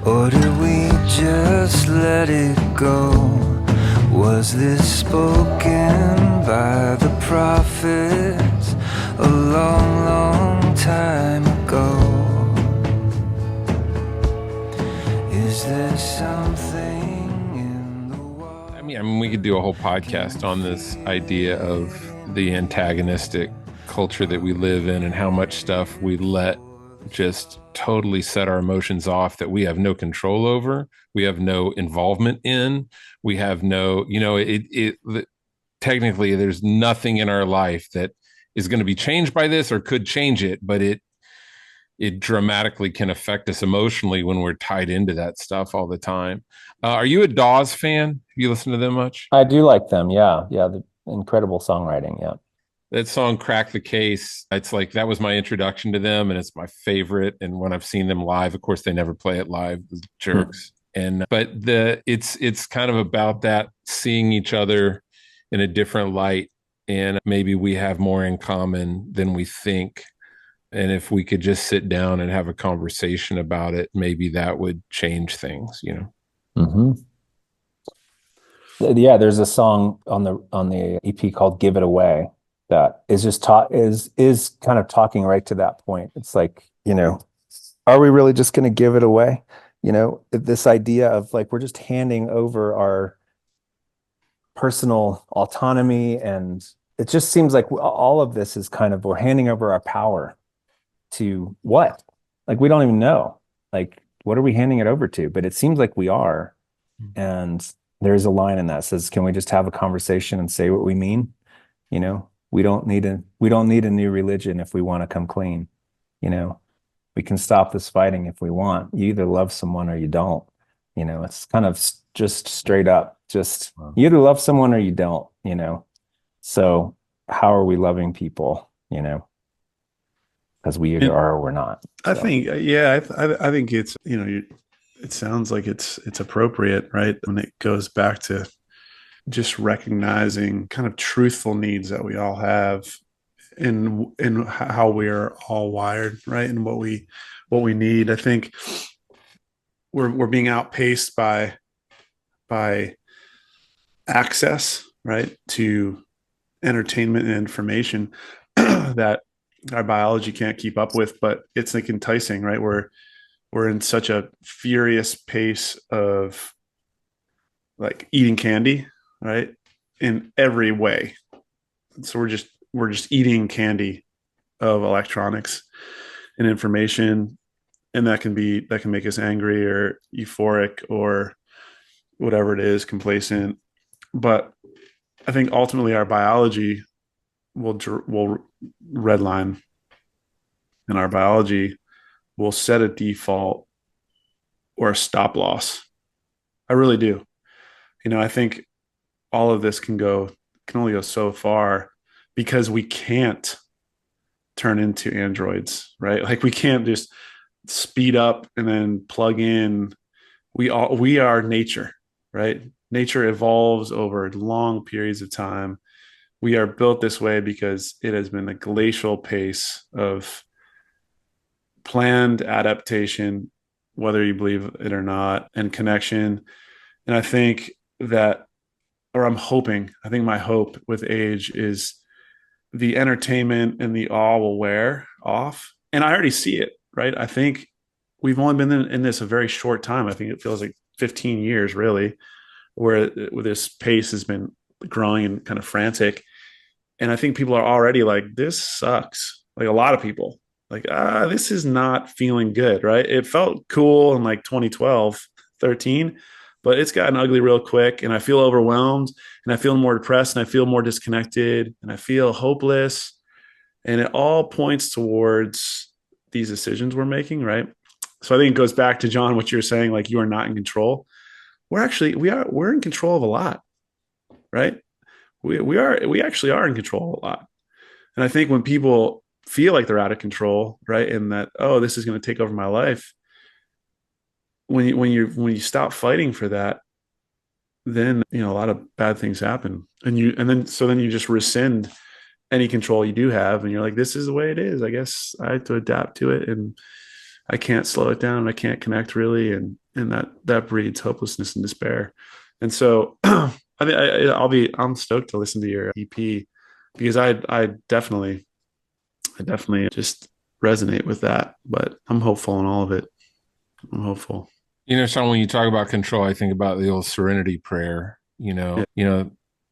or did we just let it go? Was this spoken by the prophets a long, long time ago? Is there something?
I mean, we could do a whole podcast on this idea of the antagonistic culture that we live in and how much stuff we let just totally set our emotions off that we have no control over. We have no involvement in. We have no, technically there's nothing in our life that is going to be changed by this or could change it, but it dramatically can affect us emotionally when we're tied into that stuff all the time. Are you a Dawes fan? Have you listened to them much?
I do like them. Yeah. The incredible songwriting. Yeah.
That song Crack the Case, it's like that was my introduction to them, and it's my favorite. And when I've seen them live, of course they never play it live, the jerks. But it's kind of about that, seeing each other in a different light, and maybe we have more in common than we think. And if we could just sit down and have a conversation about it, maybe that would change things,
Mm-hmm. Yeah, there's a song on the EP called "Give It Away" that is just is kind of talking right to that point. It's like, are we really just going to give it away? This idea of like, we're just handing over our personal autonomy, and it just seems like all of this is kind of, we're handing over our power to what? Like, we don't even know. Like, what are we handing it over to? But it seems like we are. And there's a line in that says, can we just have a conversation and say what we mean? We don't need a new religion if we want to come clean. We can stop this fighting if we want. You either love someone or you don't. It's kind of just straight up, just you either love someone or you don't, So how are we loving people, because we either are or we're not. So.
I think, I think it's, it sounds like it's appropriate, right? When it goes back to just recognizing kind of truthful needs that we all have in how we are all wired, right? And what we need. I think we're being outpaced by access, right, to entertainment and information that our biology can't keep up with, but it's like enticing, right? We're in such a furious pace of like eating candy, right? In every way. So we're just eating candy of electronics and information. And that can make us angry or euphoric or whatever it is, complacent. But I think ultimately our biology will redline, and our biology will set a default or a stop loss. I really do. I think all of this can only go so far, because we can't turn into androids, right? Like, we can't just speed up and then plug in. We are nature, right? Nature evolves over long periods of time. We are built this way because it has been a glacial pace of planned adaptation, whether you believe it or not, and connection. And I think that, or I'm hoping, I think my hope with age is the entertainment and the awe will wear off, And I already see it, right? I think we've only been in this a very short time. I think it feels like 15 years, really, where this pace has been growing and kind of frantic. And I think people are already like, this sucks. Like a lot of people, like, this is not feeling good, right? It felt cool in like 2012, 13, but it's gotten ugly real quick. And I feel overwhelmed and I feel more depressed and I feel more disconnected and I feel hopeless. And it all points towards these decisions we're making, right? So I think it goes back to John, what you're saying, like you are not in control. We're in control of a lot, right? We actually are in control of a lot. And I think when people feel like they're out of control, right, and that, oh, this is going to take over my life, when you stop fighting for that, then a lot of bad things happen, and then you just rescind any control you do have, and you're like, this is the way it is. I guess I have to adapt to it, and I can't slow it down. I can't connect really, and that breeds hopelessness and despair. And so, I'm stoked to listen to your EP because I definitely just resonate with that. But I'm hopeful in all of it. I'm hopeful.
Sean, when you talk about control, I think about the old serenity prayer,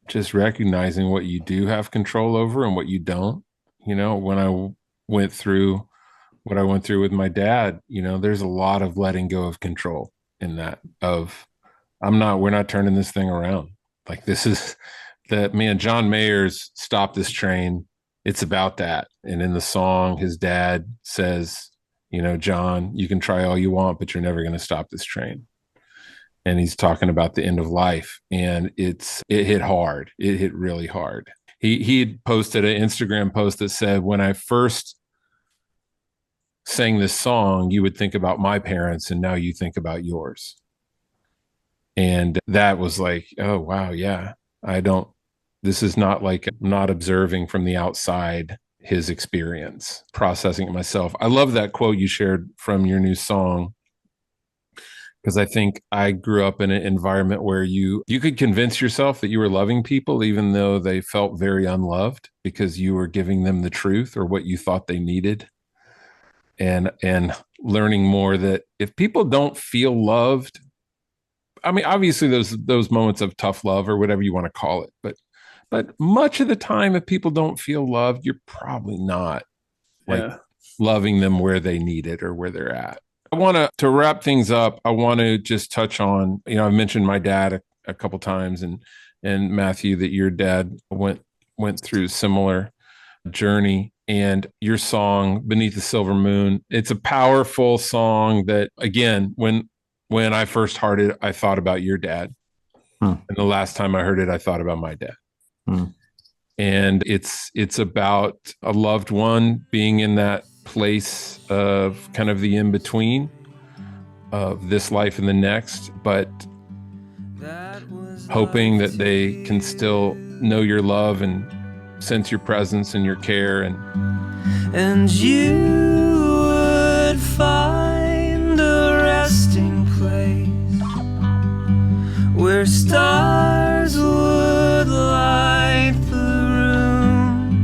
just recognizing what you do have control over and what you don't. When I went through what I went through with my dad, there's a lot of letting go of control in that of we're not turning this thing around. Like this is that man, John Mayer's Stop This Train. It's about that. And in the song, his dad says, John, you can try all you want, but you're never going to stop this train. And he's talking about the end of life. And it hit hard. It hit really hard. He had posted an Instagram post that said, when I first sang this song, you would think about my parents, and now you think about yours. And that was like, oh, wow, yeah. This is not like not observing from the outside his experience, processing it myself. I love that quote you shared from your new song, because I think I grew up in an environment where you could convince yourself that you were loving people, even though they felt very unloved, because you were giving them the truth or what you thought they needed. And learning more that if people don't feel loved, I mean, obviously those moments of tough love or whatever you want to call it, but much of the time, if people don't feel loved, you're probably not loving them where they need it or where they're at. I want to wrap things up. I want to just touch on, I've mentioned my dad a couple times, and Matthew, that your dad went through similar journey, and your song Beneath the Silver Moon. It's a powerful song that, again, when I first heard it, I thought about your dad. And the last time I heard it, I thought about my dad. And it's about a loved one being in that place of kind of the in-between of this life and the next, but hoping that they can still know your love and sense your presence and your care.
And you would find a resting place where stars would light the room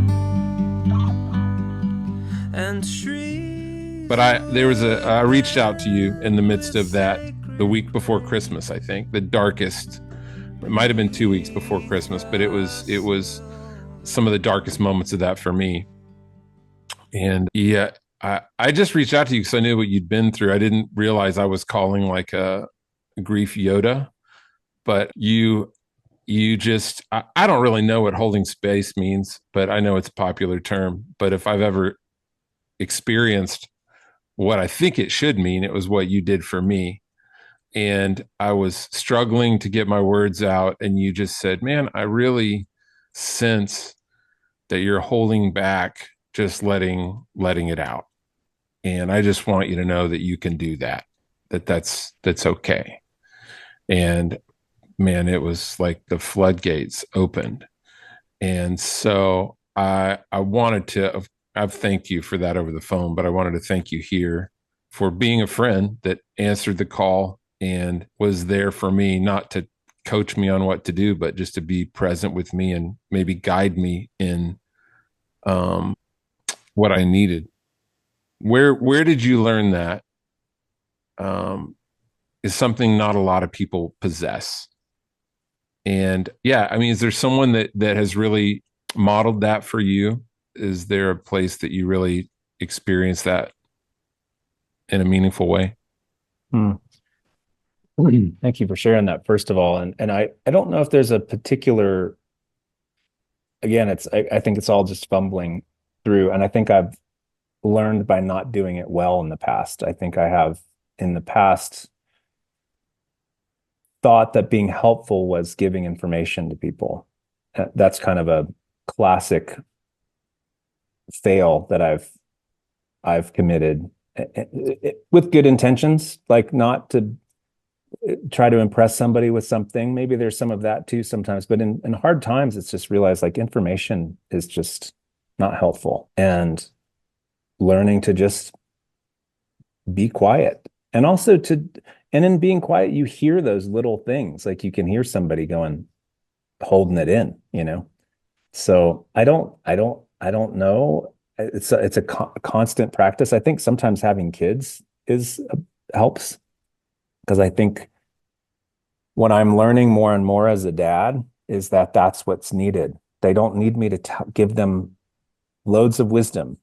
and trees.
But I reached out to you in the midst of that, the week before Christmas, I think, the darkest. It might have been 2 weeks before Christmas, but it was some of the darkest moments of that for me. And yeah, I just reached out to you because I knew what you'd been through. I didn't realize I was calling like a grief Yoda, but you just, I don't really know what holding space means, but I know it's a popular term. But if I've ever experienced what I think it should mean, it was what you did for me. And I was struggling to get my words out, and you just said, man, I really sense that you're holding back, just letting it out. And I just want you to know that you can do that, that's okay. And man, it was like the floodgates opened. And so I wanted to, I've thanked you for that over the phone, but I wanted to thank you here for being a friend that answered the call and was there for me, not to coach me on what to do, but just to be present with me and maybe guide me in what I needed. Where did you learn that? Is something not a lot of people possess. And yeah, I mean, is there someone that has really modeled that for you? Is there a place that you really experience that in a meaningful way?
Hmm. Thank you for sharing that, first of all. And I don't know if there's a particular, again, I think it's all just fumbling through. And I think I've learned by not doing it well in the past. I think I have in the past thought that being helpful was giving information to people. That's kind of a classic fail that I've committed with good intentions, like not to try to impress somebody with something. Maybe there's some of that too sometimes, but in hard times, it's just realized like information is just not helpful, and learning to just be quiet. And also and in being quiet, you hear those little things. Like you can hear somebody going, holding it in, you know? So I don't know. It's a constant practice. I think sometimes having kids helps, because I think what I'm learning more and more as a dad is that that's what's needed. They don't need me to give them loads of wisdom.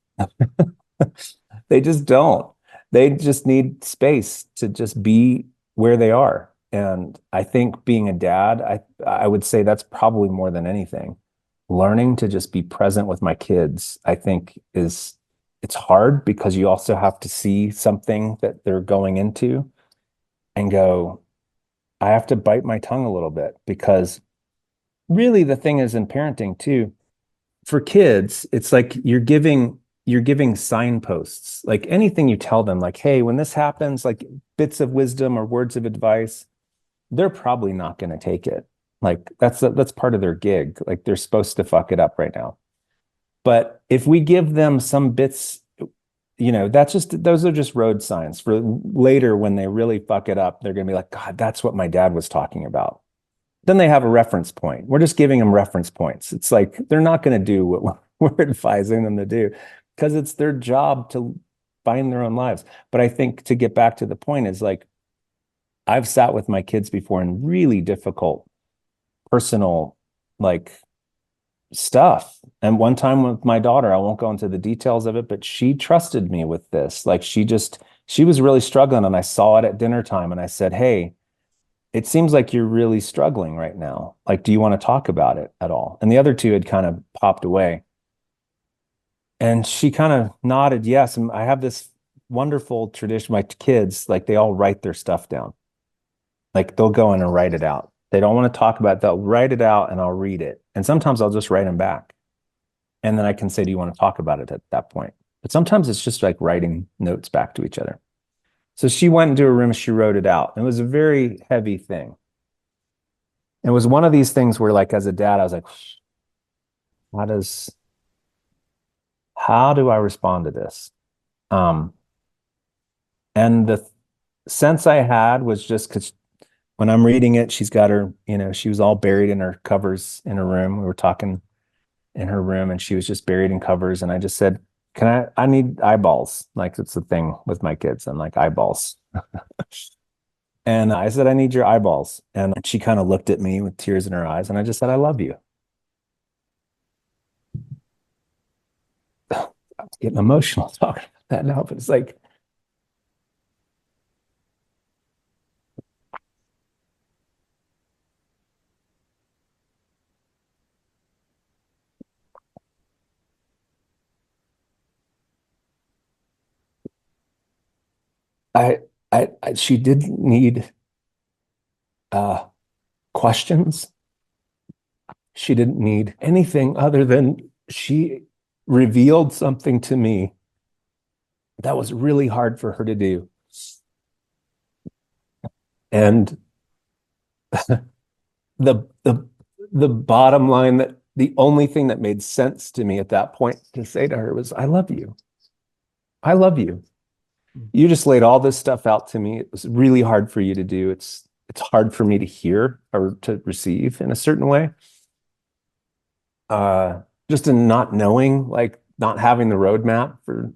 They just don't. They just need space to just be where they are. And I think being a dad, I would say that's probably more than anything. Learning to just be present with my kids, I think it's hard because you also have to see something that they're going into and go, I have to bite my tongue a little bit, because really the thing is in parenting too, for kids, it's like you're giving signposts. Like anything you tell them, like, hey, when this happens, like bits of wisdom or words of advice, they're probably not going to take it. Like that's part of their gig. Like they're supposed to fuck it up right now. But if we give them some bits, those are just road signs for later when they really fuck it up. They're going to be like, God, that's what my dad was talking about. Then they have a reference point. We're just giving them reference points. It's like they're not going to do what we're advising them to do, because it's their job to find their own lives. But I think, to get back to the point, is like I've sat with my kids before in really difficult personal, like, stuff. And one time with my daughter, I won't go into the details of it, but she trusted me with this. Like she was really struggling, and I saw it at dinner time, and I said, hey, it seems like you're really struggling right now. Like, do you want to talk about it at all? And the other two had kind of popped away. And she kind of nodded yes. And I have this wonderful tradition. My kids, like, they all write their stuff down. Like, they'll go in and write it out. They don't want to talk about it. They'll write it out and I'll read it. And sometimes I'll just write them back. And then I can say, do you want to talk about it at that point? But sometimes it's just like writing notes back to each other. So she went into her room, she wrote it out. It was a very heavy thing. It was one of these things where, like, as a dad, I was like, how do I respond to this? And the sense I had was just because when I'm reading it, she's got her, she was all buried in her covers in her room. We were talking in her room and she was just buried in covers. And I just said, I need eyeballs. Like, it's the thing with my kids. I'm like, eyeballs. And I said, I need your eyeballs. And she kind of looked at me with tears in her eyes. And I just said, I love you. I'm getting emotional talking about that now, but it's like, she didn't need questions. She didn't need anything other than she revealed something to me that was really hard for her to do. And the bottom line, that the only thing that made sense to me at that point to say to her was, I love you. I love you. You just laid all this stuff out to me. It was really hard for you to do. It's hard for me to hear or to receive in a certain way. Just in not knowing, like not having the roadmap for,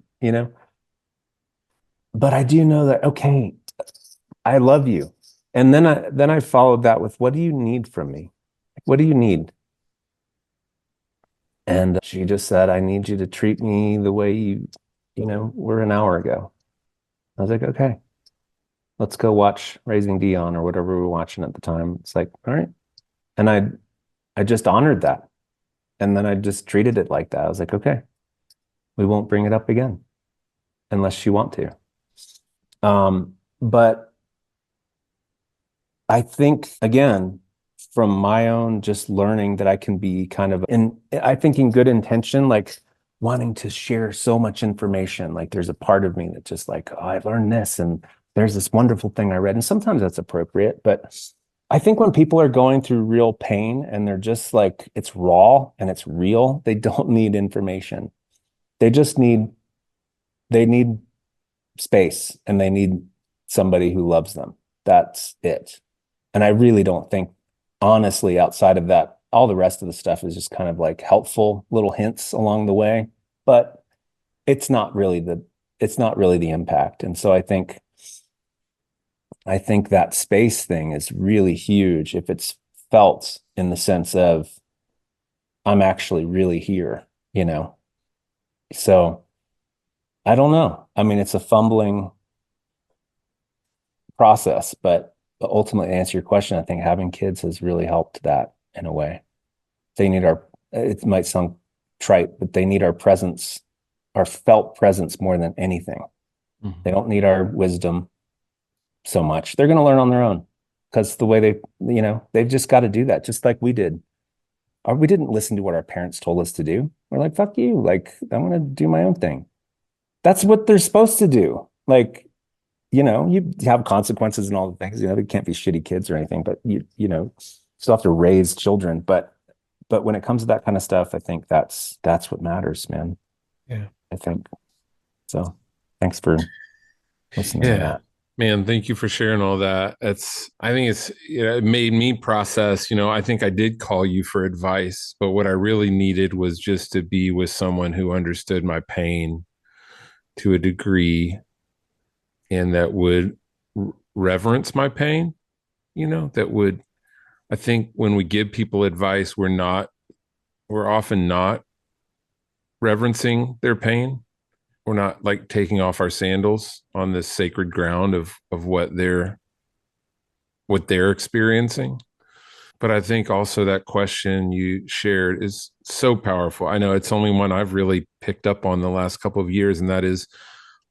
but I do know that, okay, I love you. And then I followed that with, what do you need from me? What do you need? And she just said, I need you to treat me the way you were an hour ago. I was like, okay, let's go watch Raising Dion or whatever we were watching at the time. It's like, all right. And I just honored that. And then I just treated it like that. I was like, okay, we won't bring it up again unless you want to. But I think, again, from my own just learning that I can be kind of I think in good intention, like wanting to share so much information. Like there's a part of me that just like, oh, I learned this and there's this wonderful thing I read. And sometimes that's appropriate. But I think when people are going through real pain and they're just like, it's raw and it's real, they don't need information. They just they need space and they need somebody who loves them. That's it. And I really don't think, honestly, outside of that, all the rest of the stuff is just kind of like helpful little hints along the way, but it's not really the impact. And so I think that space thing is really huge if it's felt in the sense of I'm actually really here, you know. So I don't know. I mean, it's a fumbling process, but ultimately, to answer your question, I think having kids has really helped that in a way. They need it might sound trite, but they need our presence, our felt presence more than anything.
Mm-hmm.
They don't need our wisdom so much. They're going to learn on their own because the way they've just got to do that, just like we did. We didn't listen to what our parents told us to do. We're like, fuck you. Like, I want to do my own thing. That's what they're supposed to do. Like, you have consequences and all the things, they can't be shitty kids or anything, but you still have to raise children. But when it comes to that kind of stuff, I think that's what matters, man.
Yeah.
I think so. Thanks for listening to
Yeah.
that.
Man, thank you for sharing all that. I think it made me process, I think I did call you for advice, but what I really needed was just to be with someone who understood my pain to a degree and that would reverence my pain, that would, I think when we give people advice, we're often not reverencing their pain. We're not like taking off our sandals on this sacred ground of what they're experiencing. But I think also that question you shared is so powerful. I know it's only one I've really picked up on the last couple of years, and that is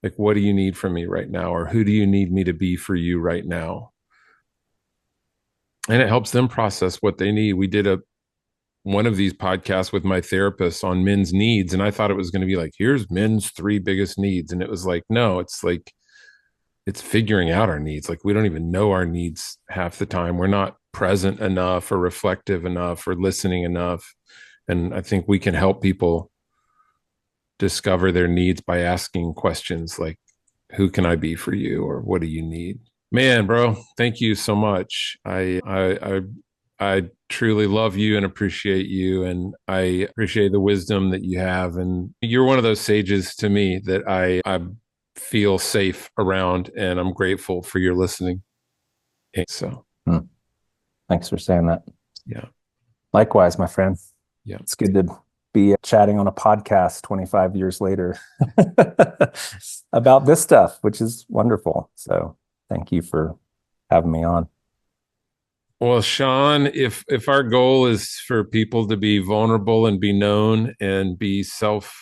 like, what do you need from me right now? Or who do you need me to be for you right now? And it helps them process what they need. We did one of these podcasts with my therapist on men's needs, and I thought it was going to be like, here's men's 3 biggest needs. And it was like, no, it's like, it's figuring out our needs. Like we don't even know our needs half the time. We're not present enough or reflective enough or listening enough. And I think we can help people discover their needs by asking questions like, who can I be for you? Or what do you need? Man, bro, thank you so much. I truly love you and appreciate you. And I appreciate the wisdom that you have. And you're one of those sages to me that I feel safe around, and I'm grateful for your listening. So,
Thanks for saying that.
yeah.
Likewise, my friend.
Yeah.
It's good to be chatting on a podcast 25 years later about this stuff, which is wonderful. So thank you for having me on.
Well, Sean, if our goal is for people to be vulnerable and be known and be self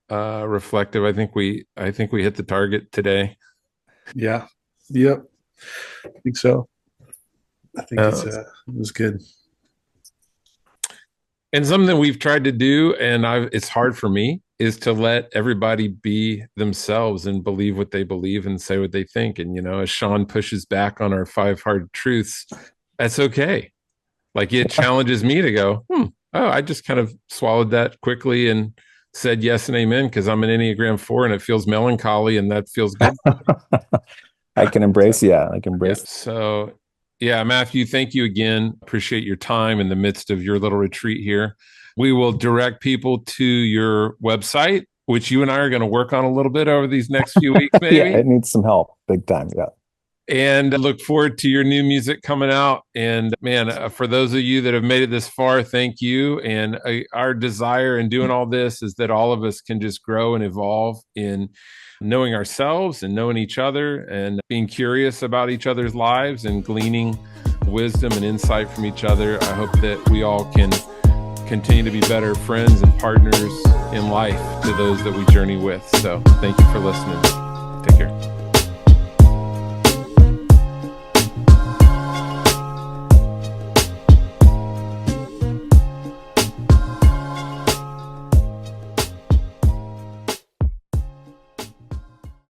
reflective, I think we hit the target today.
Yeah. Yep. I think so. I think it was good.
And something we've tried to do, and it's hard for me, is to let everybody be themselves and believe what they believe and say what they think. And, as Sean pushes back on our 5 hard truths, that's okay. Like it challenges me to go, oh, I just kind of swallowed that quickly and said yes and amen because I'm an Enneagram 4 and it feels melancholy and that feels good.
I can embrace, I can embrace.
Yeah. So, yeah, Matthew, thank you again. Appreciate your time in the midst of your little retreat here. We will direct people to your website which you and I are going to work on a little bit over these next few weeks, maybe.
Yeah, it needs some help, big time. Yeah.
And I look forward to your new music coming out. And man, for those of you that have made it this far, thank you. And our desire in doing all this is that all of us can just grow and evolve in knowing ourselves and knowing each other and being curious about each other's lives and gleaning wisdom and insight from each other. I hope that we all can continue to be better friends and partners in life to those that we journey with. So thank you for listening. Take care.